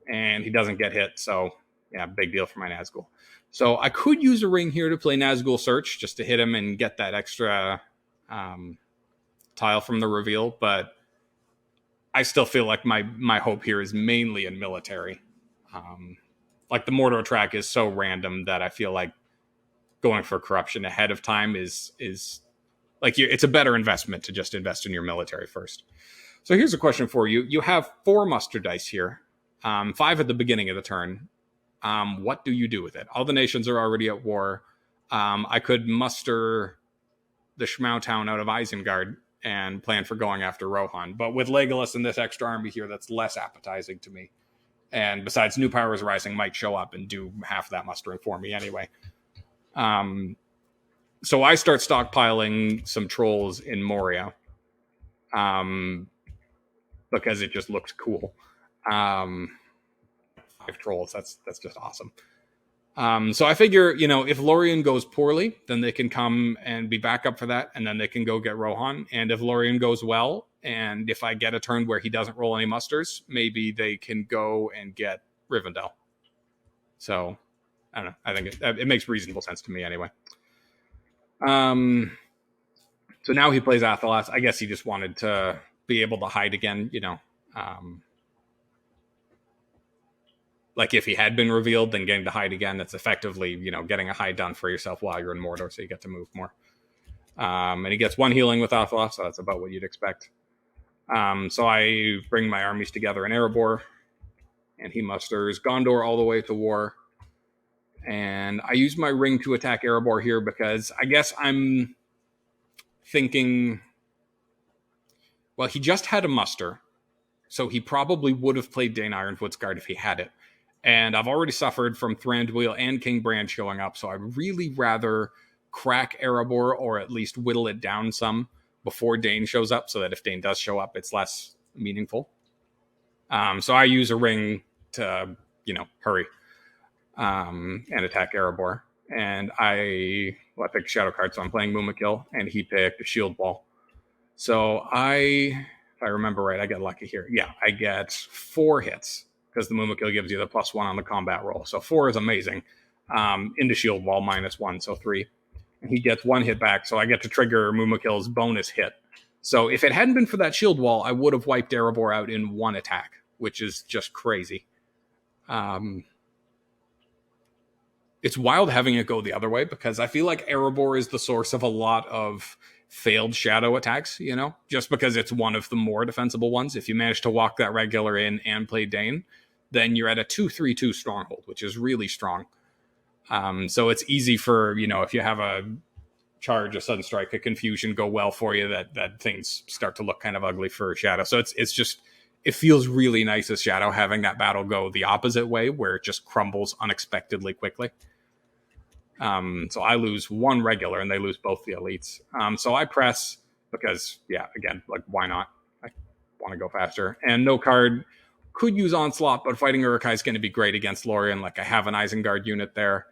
Speaker 1: and he doesn't get hit, so yeah, big deal for my Nazgul. So I could use a ring here to play Nazgul Search just to hit him and get that extra tile from the reveal, but I still feel like my hope here is mainly in military. Like the Mordor track is so random that I feel like going for corruption ahead of time is like it's a better investment to just invest in your military first. So here's a question for you. You have 4 muster dice here, 5 at the beginning of the turn. What do you do with it? All the nations are already at war. I could muster the Schmau town out of Isengard and plan for going after Rohan. But with Legolas and this extra army here, that's less appetizing to me. And besides, New Powers Rising might show up and do half that mustering for me anyway. So I start stockpiling some trolls in Moria. Because it just looks cool. 5 trolls, that's just awesome. So I figure, if Lorien goes poorly, then they can come and be back up for that, and then they can go get Rohan. And if Lorien goes well, and if I get a turn where he doesn't roll any musters, maybe they can go and get Rivendell. So, I don't know. I think it makes reasonable sense to me anyway. So now he plays Athelas. I guess he just wanted to be able to hide again, like if he had been revealed, then getting to hide again, that's effectively, getting a hide done for yourself while you're in Mordor, so you get to move more. And he gets 1 healing with Athelas, so that's about what you'd expect. So I bring my armies together in Erebor, and he musters Gondor all the way to war. And I use my ring to attack Erebor here because I guess I'm thinking, well, he just had a muster, so he probably would have played Dane Ironfoot's Guard if he had it. And I've already suffered from Thranduil and King Bran showing up, so I'd really rather crack Erebor or at least whittle it down some before Dane shows up, so that if Dane does show up, it's less meaningful. So I use a ring to, hurry and attack Erebor. And I picked a shadow card, so I'm playing Mumakil, and he picked a shield wall. So if I remember right, I get lucky here. Yeah, I get 4 hits because the Mumakil gives you the +1 on the combat roll. So 4 is amazing. Into shield wall, -1, so 3. And he gets 1 hit back, so I get to trigger Mumakil's bonus hit. So if it hadn't been for that shield wall, I would have wiped Erebor out in 1 attack, which is just crazy. It's wild having it go the other way because I feel like Erebor is the source of a lot of failed shadow attacks, just because it's one of the more defensible ones. If you manage to walk that regular in and play Dane, then you're at a 2/3/2 stronghold, which is really strong. So it's easy for, if you have a charge, a sudden strike, a confusion go well for you, that things start to look kind of ugly for Shadow. So it's just, it feels really nice as Shadow having that battle go the opposite way, where it just crumbles unexpectedly quickly. So I lose 1 regular and they lose both the elites. So I press because, again, like, why not? I want to go faster. And no card could use Onslaught, but fighting Uruk-hai is going to be great against Lorien. Like, I have an Isengard unit there,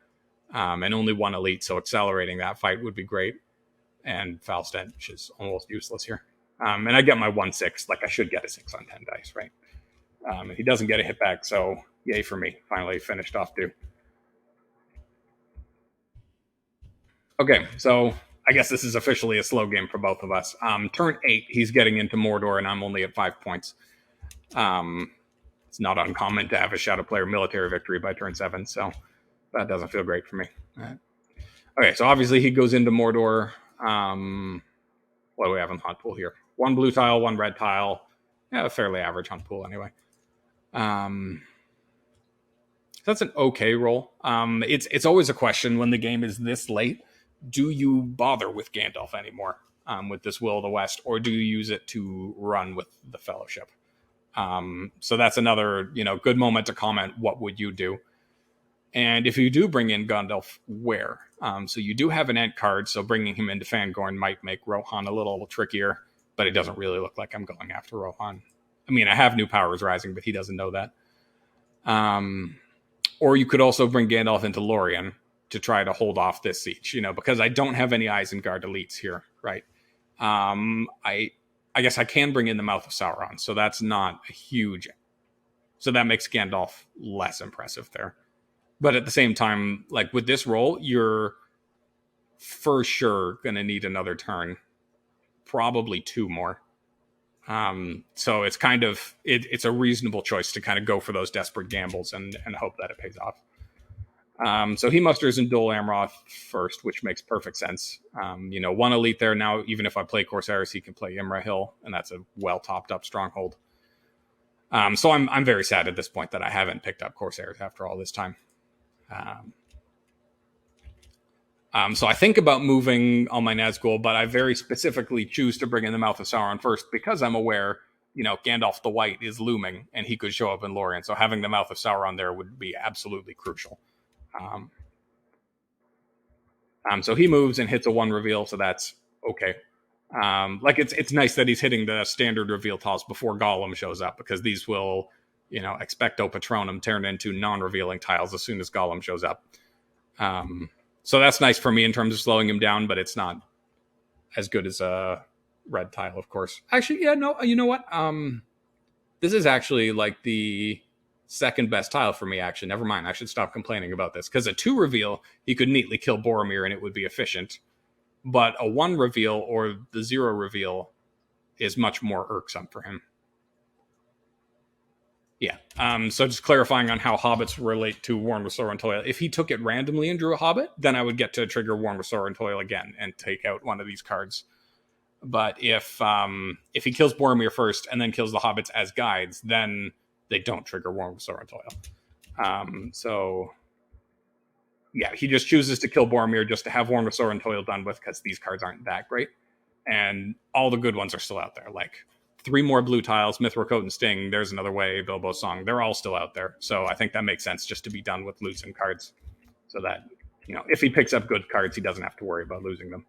Speaker 1: and only 1 elite, so accelerating that fight would be great. And Foul Stench is almost useless here. And I get my 1/6. Like, I should get a 6 on 10 dice, right? And he doesn't get a hit back, so yay for me. Finally finished off too. Okay, so I guess this is officially a slow game for both of us. Turn 8, he's getting into Mordor, and I'm only at 5 points. It's not uncommon to have a Shadow player military victory by turn 7, so that doesn't feel great for me. Okay, so obviously he goes into Mordor. What do we have in the hunt pool here? 1 blue tile, 1 red tile. Yeah, a fairly average hunt pool anyway. That's an okay roll. It's always a question when the game is this late. Do you bother with Gandalf anymore with this Will of the West, or do you use it to run with the Fellowship? So that's another, good moment to comment. What would you do? And if you do bring in Gandalf, where? So you do have an Ent card, so bringing him into Fangorn might make Rohan a little trickier, but it doesn't really look like I'm going after Rohan. I mean, I have New Powers Rising, but he doesn't know that. Or you could also bring Gandalf into Lorien to try to hold off this siege, because I don't have any Isengard elites here, right? I guess I can bring in the Mouth of Sauron, so that's not a huge... So that makes Gandalf less impressive there. But at the same time, like with this roll, you're for sure going to need another turn, probably two more. So it's kind of it's a reasonable choice to kind of go for those desperate gambles and hope that it pays off. So he musters in Dol Amroth first, which makes perfect sense. One elite there now. Even if I play Corsairs, he can play Imrahil, and that's a well topped up stronghold. So I'm very sad at this point that I haven't picked up Corsairs after all this time. So I think about moving on my Nazgul, but I very specifically choose to bring in the Mouth of Sauron first because I'm aware, Gandalf the White is looming and he could show up in Lorien. So having the Mouth of Sauron there would be absolutely crucial. So he moves and hits a 1 reveal, so that's okay. It's nice that he's hitting the standard reveal tiles before Gollum shows up, because these will, expecto patronum turn into non-revealing tiles as soon as Gollum shows up. So that's nice for me in terms of slowing him down, but it's not as good as a red tile, of course. Actually, yeah, no, you know what? This is actually like the second best tile for me, actually. Never mind, I should stop complaining about this, because a 2 reveal, he could neatly kill Boromir and it would be efficient. But a 1 reveal or the 0 reveal is much more irksome for him. Yeah. So just clarifying on how hobbits relate to Worn with Sorrow and Toil. If he took it randomly and drew a hobbit, then I would get to trigger Worn with Sorrow and Toil again and take out one of these cards. But if he kills Boromir first and then kills the hobbits as guides, then they don't trigger Worn with Sorrow and Toil. So yeah, he just chooses to kill Boromir just to have Worn with Sorrow and Toil done with, because these cards aren't that great. And all the good ones are still out there. Like 3 more blue tiles, Mithril Coat and Sting, There's Another Way, Bilbo's Song. They're all still out there. So I think that makes sense just to be done with losing cards. So that, if he picks up good cards, he doesn't have to worry about losing them.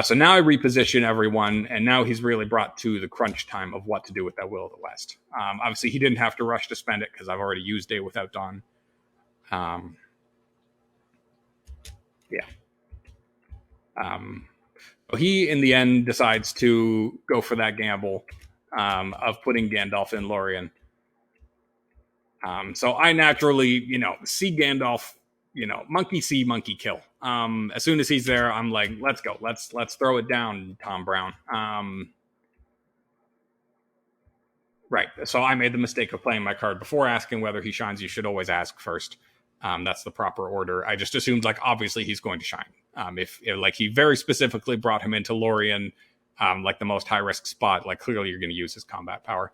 Speaker 1: So now I reposition everyone, and now he's really brought to the crunch time of what to do with that Will of the West. Obviously, he didn't have to rush to spend it because I've already used Day Without Dawn. He, in the end, decides to go for that gamble of putting Gandalf in Lorien. So I naturally, see Gandalf, monkey see, monkey kill. As soon as he's there, I'm like, let's go. Let's throw it down, Tom Brown. Right. So I made the mistake of playing my card before asking whether he shines. You should always ask first. That's the proper order. I just assumed, obviously he's going to shine. If he very specifically brought him into Lorien, the most high risk spot, clearly you're going to use his combat power.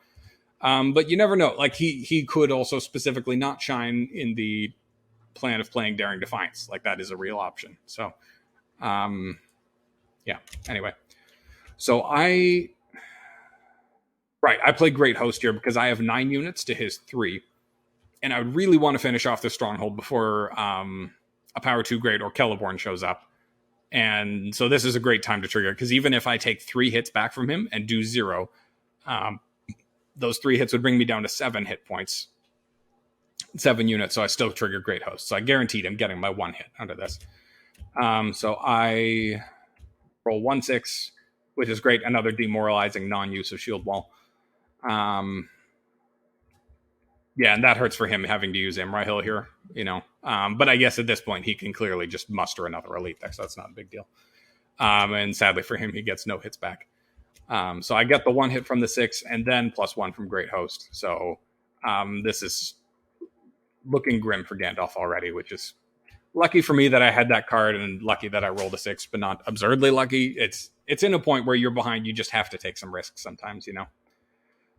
Speaker 1: But you never know. He could also specifically not shine in the plan of playing Daring Defiance. That is a real option. So, yeah. Anyway, so I play Great Host here because I have 9 units to his 3. And I would really want to finish off the stronghold before a Power 2 Great or Celeborn shows up. And so this is a great time to trigger, because even if I take 3 hits back from him and do 0, those 3 hits would bring me down to 7 hit points, 7 units. So I still trigger Great Host. So I guaranteed him getting my 1 hit under this. So I roll 1/6, which is great. Another demoralizing non-use of Shield Wall. Yeah, and that hurts for him having to use Imrahil here, But I guess at this point, he can clearly just muster another elite there, so that's not a big deal. And sadly for him, he gets no hits back. So I get the 1 hit from the 6, and then +1 from Great Host. So this is looking grim for Gandalf already, which is lucky for me that I had that card, and lucky that I rolled a 6, but not absurdly lucky. It's in a point where you're behind, you just have to take some risks sometimes,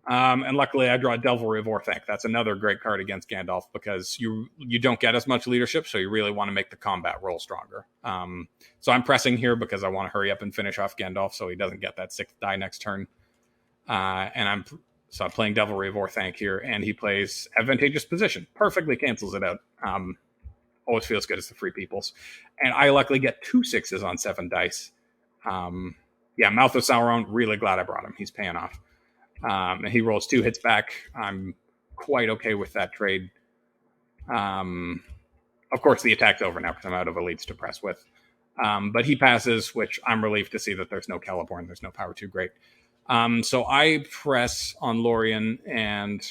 Speaker 1: And luckily, I draw Devilry of Orthanc. That's another great card against Gandalf, because you don't get as much leadership, so you really want to make the combat roll stronger. So I'm pressing here because I want to hurry up and finish off Gandalf so he doesn't get that 6th die next turn. And I'm playing Devilry of Orthanc here, and he plays Advantageous Position. Perfectly cancels it out. Always feels good as the Free Peoples. And I luckily get 2 6s on 7 dice. Mouth of Sauron, really glad I brought him. He's paying off. And he rolls 2 hits back. I'm quite okay with that trade. Of course, the attack's over now because I'm out of elites to press with. But he passes, which I'm relieved to see that there's no Celeborn. There's no Power 2 Great. So I press on Lorien, and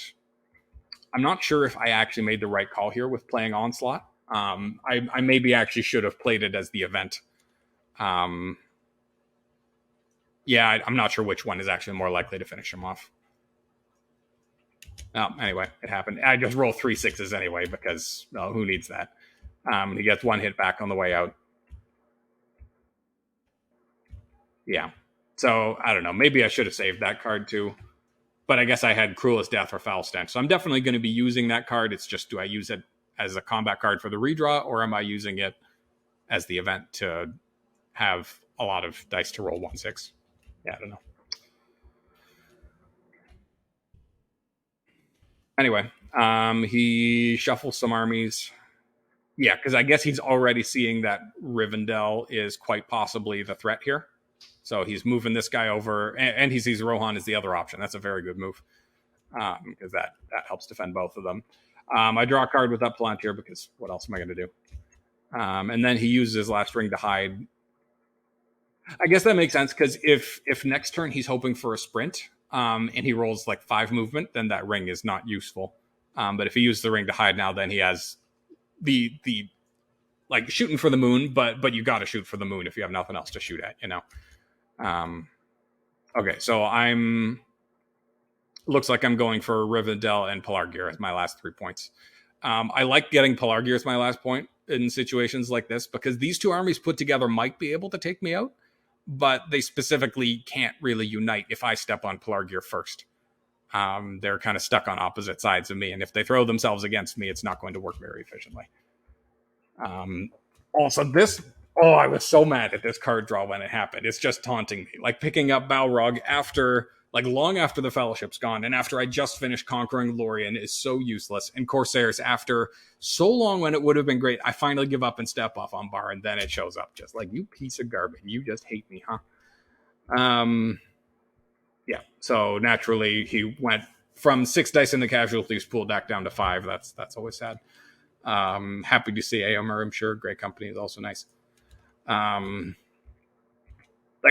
Speaker 1: I'm not sure if I actually made the right call here with playing Onslaught. I maybe actually should have played it as the event. Yeah, I'm not sure which one is actually more likely to finish him off. Anyway, it happened. I just roll 3 6s anyway because who needs that? He gets 1 hit back on the way out. Yeah. So I don't know. Maybe I should have saved that card too. But I guess I had Cruelest Death or Foul Stench. So I'm definitely going to be using that card. It's just, do I use it as a combat card for the redraw, or am I using it as the event to have a lot of dice to roll 1/6? Yeah, I don't know. Anyway, he shuffles some armies. Yeah, because I guess he's already seeing that Rivendell is quite possibly the threat here. So he's moving this guy over, and he sees Rohan as the other option. That's a very good move, because that helps defend both of them. I draw a card with that Palantir because what else am I going to do? And then he uses his last ring to hide. I guess that makes sense because if next turn he's hoping for a sprint, and he rolls like 5 movement, then that ring is not useful. But if he uses the ring to hide now, then he has the like shooting for the moon, but you got to shoot for the moon if you have nothing else to shoot at, you know. Okay, so looks like I'm going for Rivendell and Pelargir as my last 3 points. I like getting Pelargir as my last point in situations like this because these 2 armies put together might be able to take me out, but they specifically can't really unite if I step on Pelargir first. They're kind of stuck on opposite sides of me, and if they throw themselves against me, it's not going to work very efficiently. Also, I was so mad at this card draw when it happened. It's just taunting me. Like picking up Balrog after, like long after the Fellowship's gone, and after I just finished conquering Lorien is so useless. And Corsairs, after so long when it would have been great, I finally give up and step off on Bar, and then it shows up just like, you piece of garbage. You just hate me, huh? Yeah, so naturally he went from 6 dice in the casualties pool back down to 5. That's always sad. Happy to see AMR, I'm sure. Great company is also nice. Like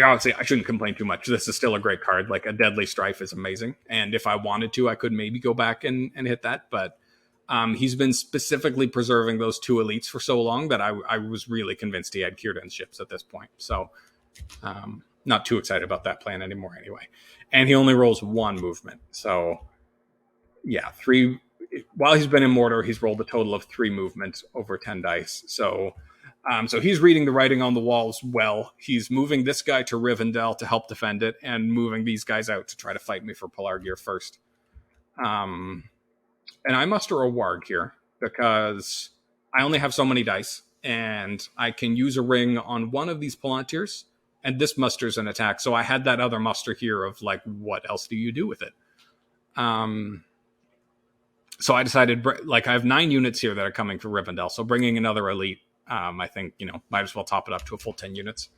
Speaker 1: obviously I shouldn't complain too much. This is still a great card. Like a Deadly Strife is amazing. And if I wanted to, I could maybe go back and hit that. But he's been specifically preserving those 2 elites for so long that I was really convinced he had Círdan's ships at this point. So not too excited about that plan anymore anyway. And he only rolls 1 movement. So yeah, 3. While he's been in Mordor, he's rolled a total of 3 movements over 10 dice. So he's reading the writing on the walls well. He's moving this guy to Rivendell to help defend it, and moving these guys out to try to fight me for Pelargir first. And I muster a warg here because I only have so many dice, and I can use a ring on one of these Palantirs, and this musters an attack. So I had that other muster here of like, what else do you do with it? So I decided, like, I have 9 units here that are coming for Rivendell. So bringing another elite, I think, might as well top it up to a full 10 units.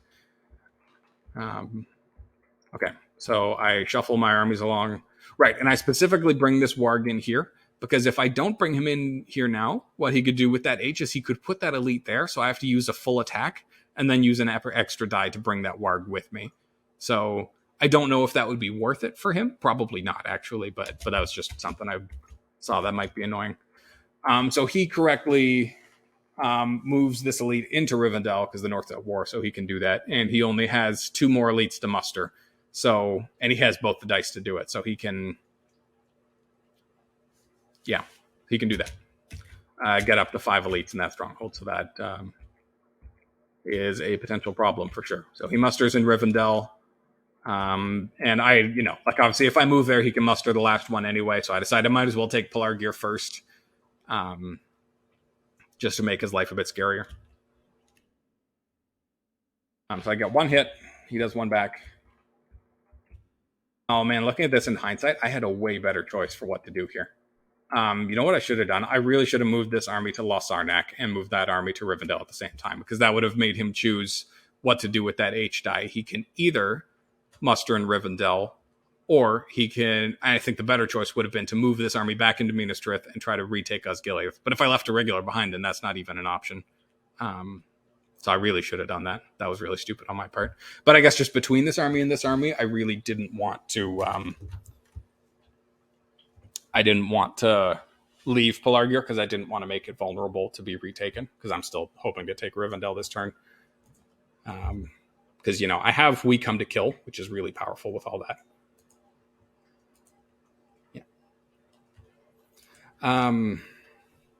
Speaker 1: Okay, so I shuffle my armies along. Right, and I specifically bring this warg in here because if I don't bring him in here now, what he could do with that H is he could put that elite there. So I have to use a full attack and then use an extra die to bring that warg with me. So I don't know if that would be worth it for him. Probably not, actually, but that was just something I saw that might be annoying. So he correctly moves this elite into Rivendell because the North's at war, so he can do that. And he only has 2 more elites to muster. So, and he has both the dice to do it, so he can, yeah, he can do that. Get up to 5 elites in that stronghold, so that is a potential problem for sure. So he musters in Rivendell. And I, like obviously if I move there, he can muster the last one anyway. So I decided I might as well take Pelargir first, just to make his life a bit scarier. So I got 1 hit. He does 1 back. Oh man, looking at this in hindsight, I had a way better choice for what to do here. You know what I should have done? I really should have moved this army to Lost Sarnak and moved that army to Rivendell at the same time, because that would have made him choose what to do with that H die. He can either muster in Rivendell, or he can, I think the better choice would have been to move this army back into Minas Tirith and try to retake Osgiliath. But if I left a regular behind, then that's not even an option. So I really should have done that. That was really stupid on my part. But I guess just between this army and this army, I really didn't want to leave Pelargir because I didn't want to make it vulnerable to be retaken, because I'm still hoping to take Rivendell this turn. Because, I have We Come to Kill, which is really powerful with all that.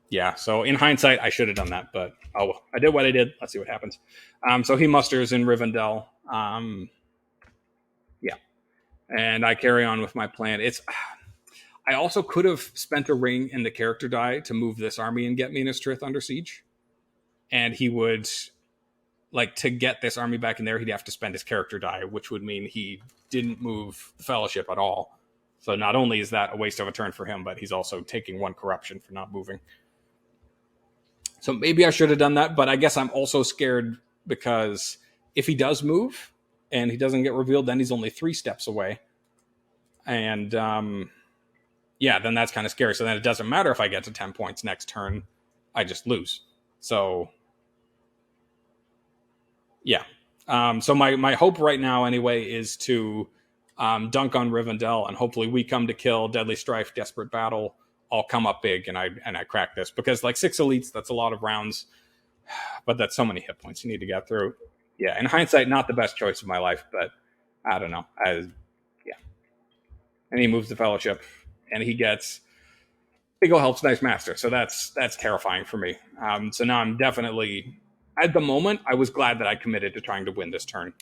Speaker 1: Yeah. So in hindsight, I should have done that, but I did what I did. Let's see what happens. So he musters in Rivendell. Yeah. And I carry on with my plan. I also could have spent a ring in the character die to move this army and get Minas Tirith under siege. And he would, to get this army back in there, he'd have to spend his character die, which would mean he didn't move the Fellowship at all. So not only is that a waste of a turn for him, but he's also taking 1 corruption for not moving. So maybe I should have done that, but I guess I'm also scared because if he does move and he doesn't get revealed, then he's only 3 steps away. And then that's kind of scary. So then it doesn't matter if I get to 10 points next turn. I just lose. So, yeah. So my hope right now, anyway, is to dunk on Rivendell, and hopefully We Come to Kill, Deadly Strife, Desperate Battle all come up big, and I crack this. Because 6 elites, that's a lot of rounds, but that's so many hit points you need to get through. Yeah, in hindsight, not the best choice of my life, but I don't know. And he moves the Fellowship, and he gets Eagle Helps Nice Master, so that's terrifying for me. So now I'm definitely, at the moment, I was glad that I committed to trying to win this turn.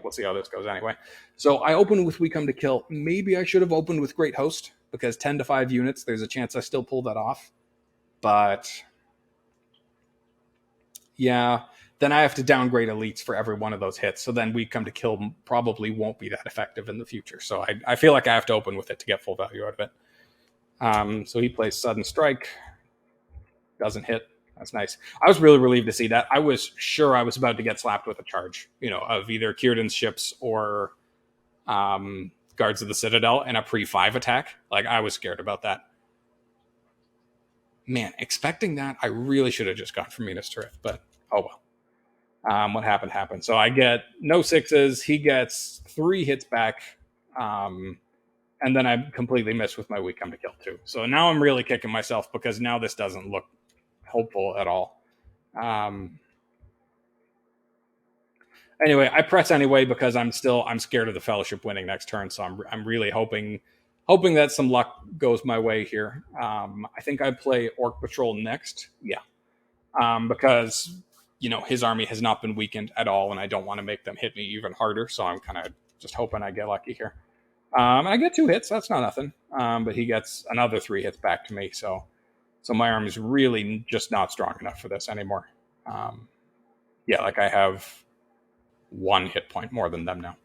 Speaker 1: We'll see how this goes anyway. So I opened with We Come to Kill. Maybe I should have opened with Great Host, because 10 to 5 units, there's a chance I still pull that off. But yeah, then I have to downgrade elites for every one of those hits. So then We Come to Kill probably won't be that effective in the future. So I feel like I have to open with it to get full value out of it. So he plays Sudden Strike. Doesn't hit. That's nice. I was really relieved to see that. I was sure I was about to get slapped with a charge, of either Círdan's ships or Guards of the Citadel and a pre-5 attack. I was scared about that. Man, expecting that, I really should have just gone for Minas Tirith, but oh well. What happened. So I get no 6s. He gets 3 hits back. And then I completely missed with my We Come to Kill too. So now I'm really kicking myself, because now this doesn't look hopeful at all. Anyway, I press anyway because I'm scared of the Fellowship winning next turn. So I'm really hoping that some luck goes my way here. I think I play Orc Patrol next. Yeah. Because, his army has not been weakened at all, and I don't want to make them hit me even harder. So I'm kind of just hoping I get lucky here. I get 2 hits. That's not nothing. But he gets another 3 hits back to me. So my arm is really just not strong enough for this anymore. I have 1 hit point more than them now.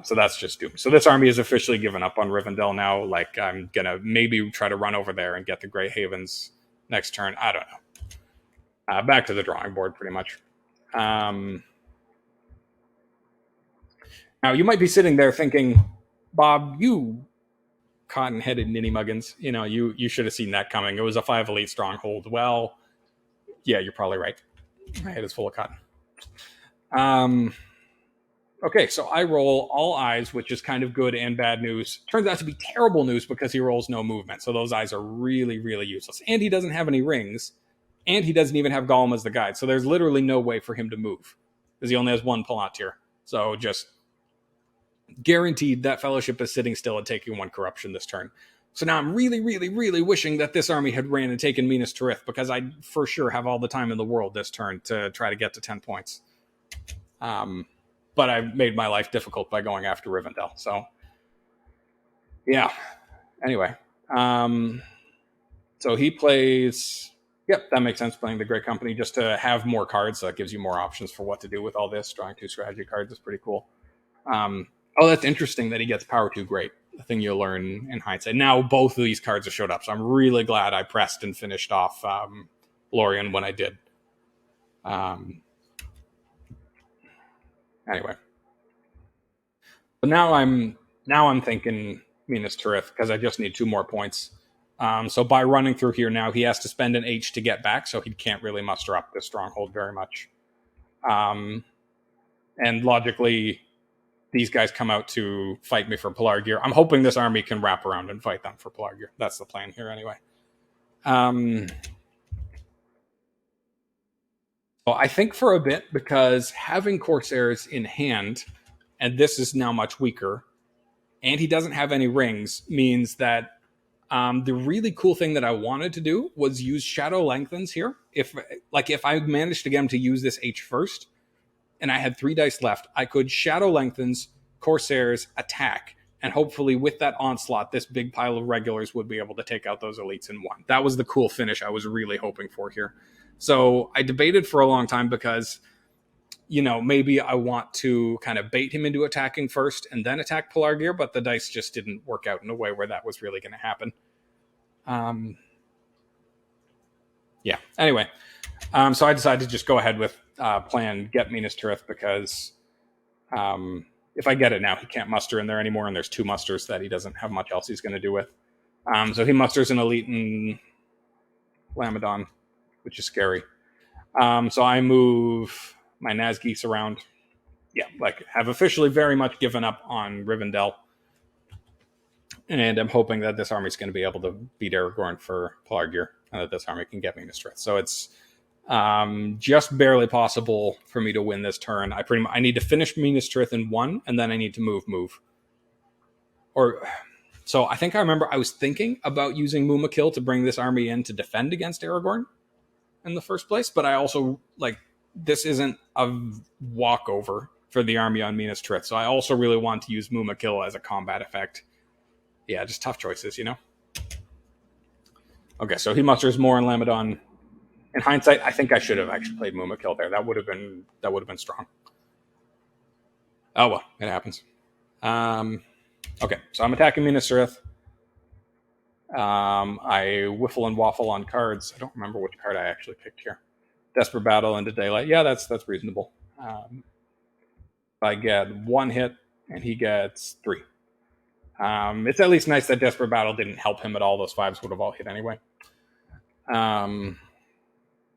Speaker 1: So that's just doomed. So this army is officially given up on Rivendell now. I'm going to maybe try to run over there and get the Grey Havens next turn. I don't know. Back to the drawing board, pretty much. Now, you might be sitting there thinking, Bob, you cotton-headed ninny-muggins, you should have seen that coming. It was a 5 elite stronghold. Well, yeah, you're probably right. My head is full of cotton. Okay, so I roll all eyes, which is kind of good and bad news. Turns out to be terrible news because he rolls no movement. So those eyes are really, really useless. And he doesn't have any rings. And he doesn't even have Gollum as the guide. So there's literally no way for him to move, because he only has 1 Palantir. So just guaranteed that Fellowship is sitting still and taking 1 corruption this turn. So now I'm really, really, really wishing that this army had ran and taken Minas Tirith, because I for sure have all the time in the world this turn to try to get to 10 points. But I made my life difficult by going after Rivendell. So, yeah. Anyway. So he plays... Yep, that makes sense, playing the Great Company just to have more cards. So that gives you more options for what to do with all this. Drawing 2 strategy cards is pretty cool. That's interesting that he gets Power 2 Great. The thing you'll learn in hindsight. Now both of these cards have showed up, so I'm really glad I pressed and finished off Lorien when I did. Anyway, but now I'm thinking Minas Tirith, because I just need 2 more points. So by running through here now, he has to spend an H to get back, so he can't really muster up this stronghold very much. And logically, these guys come out to fight me for Pelargir. I'm hoping this army can wrap around and fight them for Pelargir. That's the plan here anyway. Well, I think for a bit, because having Corsairs in hand, and this is now much weaker, and he doesn't have any rings, means that the really cool thing that I wanted to do was use Shadow Lengthens here. If I managed to get him to use this H first, and I had 3 dice left, I could Shadow Lengthens, Corsairs, attack, and hopefully with that onslaught, this big pile of regulars would be able to take out those elites in one. That was the cool finish I was really hoping for here. So I debated for a long time because, maybe I want to kind of bait him into attacking first and then attack Pelargir, but the dice just didn't work out in a way where that was really going to happen. Yeah. Anyway, so I decided to just go ahead with plan Get Minas Tirith because if I get it now, he can't muster in there anymore, and there's 2 musters that he doesn't have much else he's going to do with. So he musters an elite in Lamadon, which is scary. So I move my Nazgeeks around. Yeah, have officially very much given up on Rivendell. And I'm hoping that this army is going to be able to beat Aragorn for Pelargir, and that this army can get Minas Tirith. So it's just barely possible for me to win this turn. I need to finish Minas Tirith in 1, and then I need to move. So I think I remember I was thinking about using Mumakil to bring this army in to defend against Aragorn in the first place, but I also, this isn't a walkover for the army on Minas Tirith, so I also really want to use Mumakil as a combat effect. Yeah, just tough choices, Okay, so he musters more in Lamadon. In hindsight, I think I should have actually played Mumakil there. That would have been strong. Oh well, it happens. Okay, so I'm attacking Minas Tirith. I whiffle and waffle on cards. I don't remember which card I actually picked here. Desperate Battle into Daylight. Yeah, that's reasonable. I get 1 hit, and he gets 3. It's at least nice that Desperate Battle didn't help him at all. Those 5s would have all hit anyway.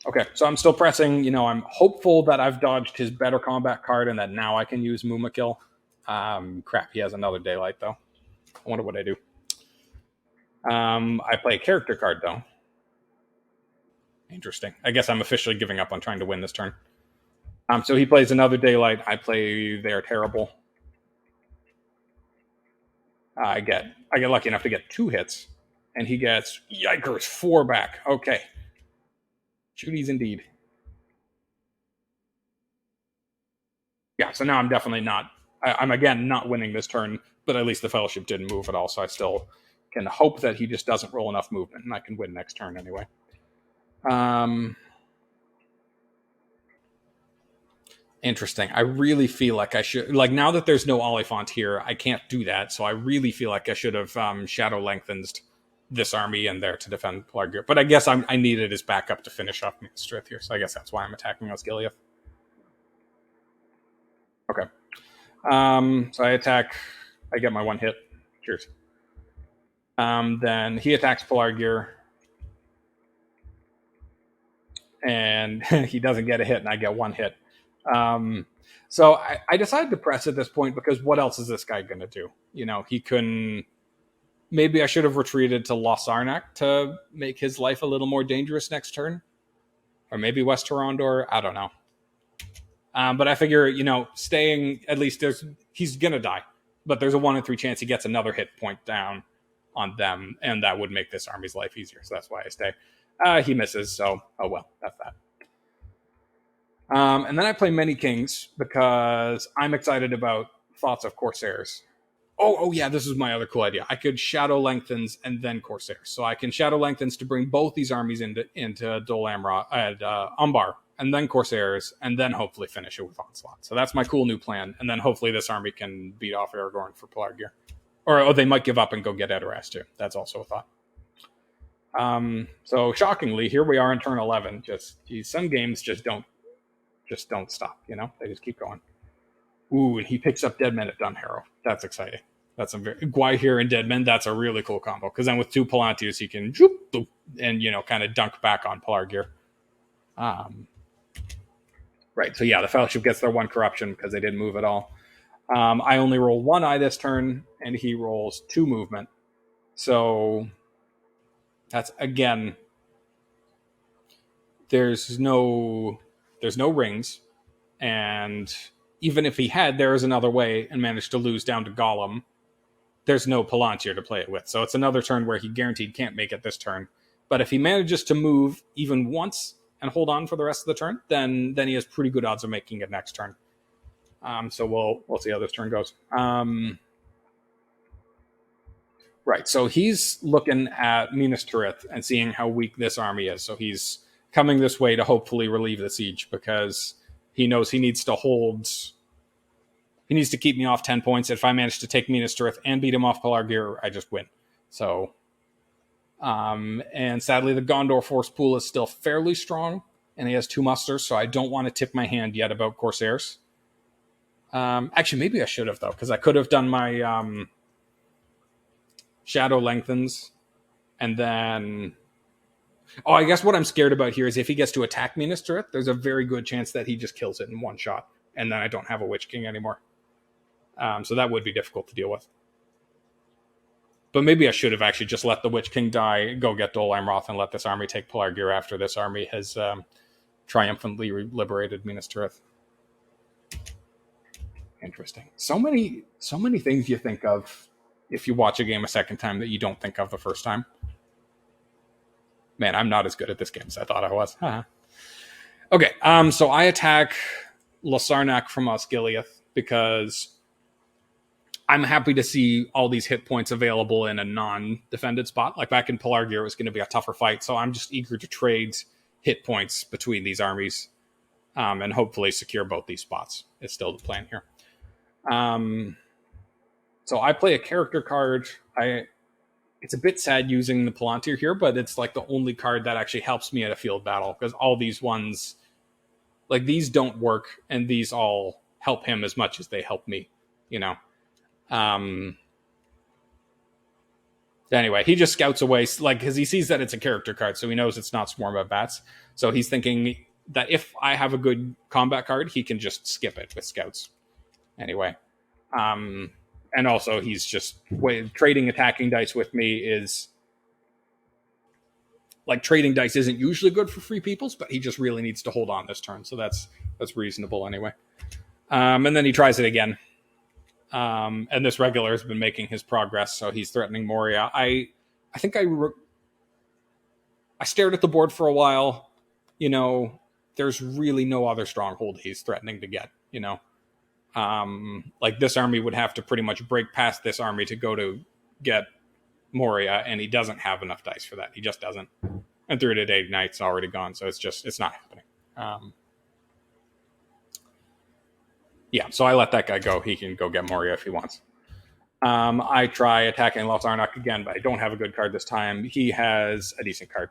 Speaker 1: Okay, so I'm still pressing. I'm hopeful that I've dodged his better combat card and that now I can use Mumakil. Crap, he has another Daylight, though. I wonder what I do. I play a character card, though. Interesting. I guess I'm officially giving up on trying to win this turn. So he plays another Daylight. I play They're Terrible. I get lucky enough to get 2 hits, and he gets, yikers, 4 back. Okay. Shooties indeed. Yeah, so now I'm definitely not... I'm again not winning this turn, but at least the Fellowship didn't move at all, so I still can hope that he just doesn't roll enough movement, and I can win next turn anyway. Interesting. I really feel like I should... now that there's no Oliphant here, I can't do that, so I really feel like I should have Shadow Lengthened this army in there to defend Pelargir. But I guess I needed his backup to finish off Minas Tirith here, so I guess that's why I'm attacking Osgiliath. Okay. So I attack. I get my 1 hit. Cheers. Then he attacks Pelargir. And he doesn't get a hit, and I get 1 hit. So I decided to press at this point because what else is this guy going to do? He couldn't... Maybe I should have retreated to Los Arnak to make his life a little more dangerous next turn. Or maybe West Tarandor. I don't know. But I figure, staying, at least he's going to die. But there's a 1 in 3 chance he gets another hit point down on them, and that would make this army's life easier. So that's why I stay. He misses, so oh well, that's that. And then I play Many Kings because I'm excited about Thoughts of Corsairs. Oh yeah, this is my other cool idea. I could Shadow Lengthens and then Corsairs. So I can Shadow Lengthens to bring both these armies into Dol Amroth and Umbar, and then Corsairs, and then hopefully finish it with Onslaught. So that's my cool new plan. And then hopefully this army can beat off Aragorn for Pelargir. Or they might give up and go get Edoras too. That's also a thought. So shockingly, here we are in turn 11. Some games just don't stop, They just keep going. Ooh, and he picks up Dead Men at Dunharrow. That's exciting. That's Gwaihir and Dead Men. That's a really cool combo. Because then with 2 Palantius, he can and kind of dunk back on Pelargir. Right. So yeah, the Fellowship gets their 1 corruption because they didn't move at all. I only roll 1 eye this turn, and he rolls 2 movement. So that's, again, there's no rings, and even if he had, there is another way and managed to lose down to Gollum. There's no Palantir to play it with, so it's another turn where he guaranteed can't make it this turn. But if he manages to move even once and hold on for the rest of the turn, then he has pretty good odds of making it next turn. So we'll see how this turn goes. Right, so he's looking at Minas Tirith and seeing how weak this army is. So he's coming this way to hopefully relieve the siege, because he knows he needs to hold. He needs to keep me off 10 points. If I manage to take Minas Tirith and beat him off Pelargir, I just win. So, and sadly, the Gondor force pool is still fairly strong, and he has 2 musters, so I don't want to tip my hand yet about Corsairs. Actually, maybe I should have, though, because I could have done my Shadow Lengthens, and then... Oh, I guess what I'm scared about here is if he gets to attack Minas Tirith, there's a very good chance that he just kills it in one shot, and then I don't have a Witch King anymore. So that would be difficult to deal with. But maybe I should have actually just let the Witch King die, go get Dol Amroth, and let this army take Pelargir after this army has triumphantly liberated Minas Tirith. Interesting. So many things you think of if you watch a game a second time that you don't think of the first time. Man, I'm not as good at this game as I thought I was. Okay, so I attack Lasarnak from Osgiliath because I'm happy to see all these hit points available in a non-defended spot. Like back in Pelargir, it was going to be a tougher fight, so I'm just eager to trade hit points between these armies and hopefully secure both these spots. It's still the plan here. So I play a character card. It's a bit sad using the Palantir here, but it's like the only card that actually helps me at a field battle, because all these ones, like these don't work, and these all help him as much as they help me, you know. Anyway, he just scouts away, like, because he sees that it's a character card, so he knows it's not Swarm of Bats. So he's thinking that if I have a good combat card, he can just skip it with scouts. Anyway, and also he's just trading attacking dice with me is like, trading dice isn't usually good for free peoples, but he just really needs to hold on this turn, so that's reasonable anyway. And then he tries it again. And this regular has been making his progress, so he's threatening Moria. I think I stared at the board for a while. You know, there's really no other stronghold he's threatening to get, you know. Like this army would have to pretty much break past this army to go to get Moria, and he doesn't have enough dice for that. He just doesn't. And 3 to 8 nights already gone, so it's not happening. Yeah, so I let that guy go. He can go get Moria if he wants. I try attacking Los Arnak again, but I don't have a good card this time. He has a decent card.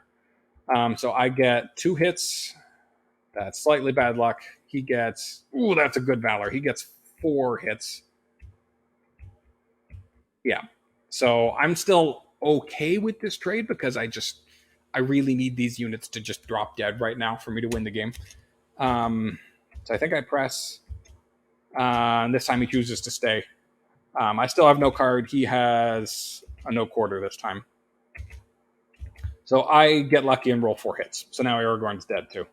Speaker 1: So I get 2 hits. That's slightly bad luck. He gets... Ooh, that's a good Valor. He gets 4 hits. Yeah. So I'm still okay with this trade because I really need these units to just drop dead right now for me to win the game. So I think I press... and this time he chooses to stay. I still have no card. He has a no quarter this time. So I get lucky and roll 4 hits. So now Aragorn's dead too.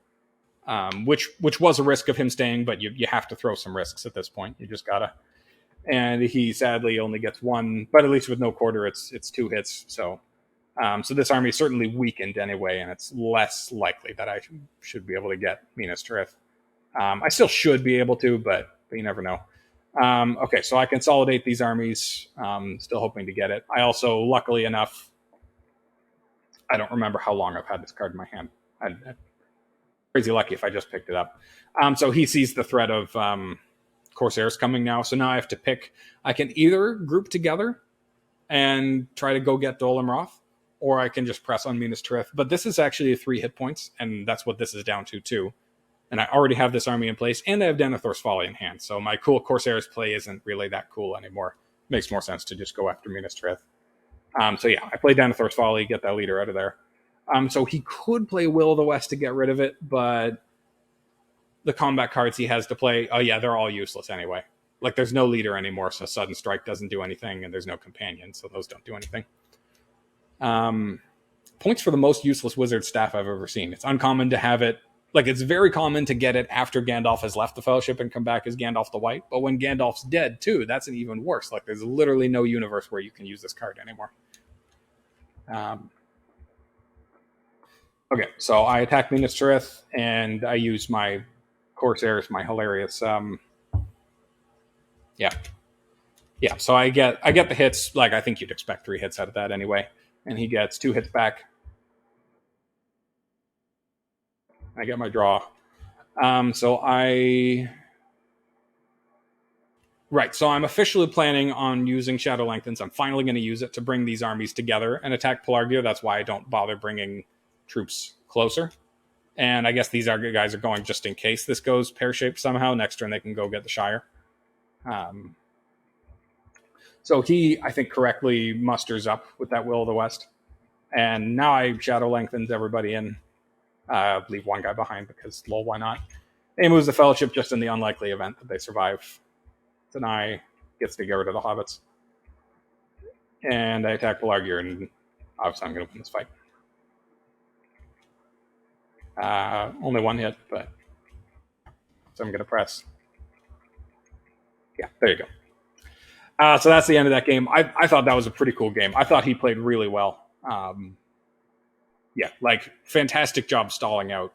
Speaker 1: Which was a risk of him staying, but you have to throw some risks at this point. You just gotta. And he sadly only gets 1, but at least with no quarter, it's 2 hits. So this army is certainly weakened anyway, and it's less likely that I should be able to get Minas Tirith. I still should be able to, but you never know. Okay, so I consolidate these armies, still hoping to get it. I also, luckily enough, I don't remember how long I've had this card in my hand. I'm crazy lucky if I just picked it up. So he sees the threat of Corsairs coming now, so now I have to pick. I can either group together and try to go get Dol Amroth, or I can just press on Minas Tirith. But this is actually 3 hit points, and that's what this is down to too. And I already have this army in place, and I have Denethor's Folly in hand. So my cool Corsairs play isn't really that cool anymore. Makes more sense to just go after Minas Tirith. So yeah, I play Denethor's Folly, get that leader out of there. So he could play Will of the West to get rid of it, but the combat cards he has to play, oh yeah, they're all useless anyway. like there's no leader anymore, so sudden strike doesn't do anything, and there's no companion, so those don't do anything. Points for the most useless wizard staff I've ever seen. It's uncommon to have it. Like, it's very common to get it after Gandalf has left the Fellowship and come back as Gandalf the White. But when Gandalf's dead, too, that's an even worse. Like, there's literally no universe where you can use this card anymore. Okay, so I attack Minas Tirith, and I use my Corsairs, my hilarious... yeah. So I get the hits. Like, I think you'd expect 3 hits out of that anyway. And he gets 2 hits back. I get my draw. So I'm officially planning on using Shadow Lengthens. I'm finally going to use it to bring these armies together and attack Pelargir. That's why I don't bother bringing troops closer. And I guess these guys are going just in case this goes pear-shaped somehow. Next turn they can go get the Shire. So he, I think, correctly musters up with that Will of the West. And now I Shadow Lengthens everybody in. Leave one guy behind because, lol, why not? He moves the Fellowship just in the unlikely event that they survive. Denai gets to get rid of the Hobbits. And I attack Pelargir, and obviously I'm going to win this fight. Only 1 hit, but... So I'm going to press. Yeah, there you go. So that's the end of that game. I thought that was a pretty cool game. I thought he played really well. Fantastic job stalling out.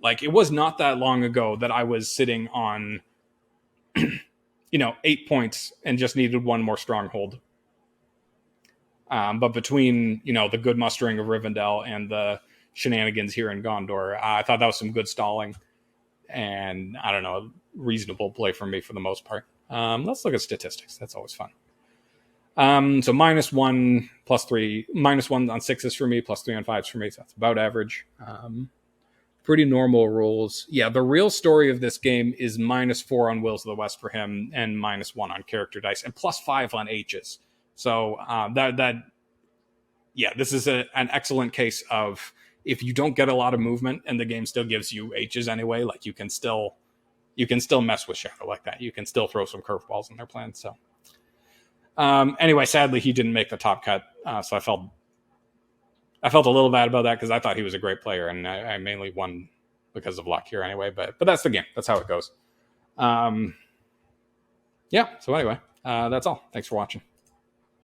Speaker 1: Like, it was not that long ago that I was sitting on, 8 points and just needed 1 more stronghold. But between, the good mustering of Rivendell and the shenanigans here in Gondor, I thought that was some good stalling. And, I don't know, reasonable play from me for the most part. Let's look at statistics. That's always fun. So -1, +3, -1 on 6s for me, +3 on 5s for me. So that's about average. Pretty normal rolls. Yeah, the real story of this game is -4 on Wills of the West for him, and -1 on character dice, and +5 on H's. So this is an excellent case of if you don't get a lot of movement and the game still gives you H's anyway, like you can still mess with Shadow like that. You can still throw some curveballs in their plans. So. Anyway, sadly, he didn't make the top cut, so I felt a little bad about that because I thought he was a great player, and I mainly won because of luck here anyway. But that's the game. That's how it goes. So anyway, that's all. Thanks for watching.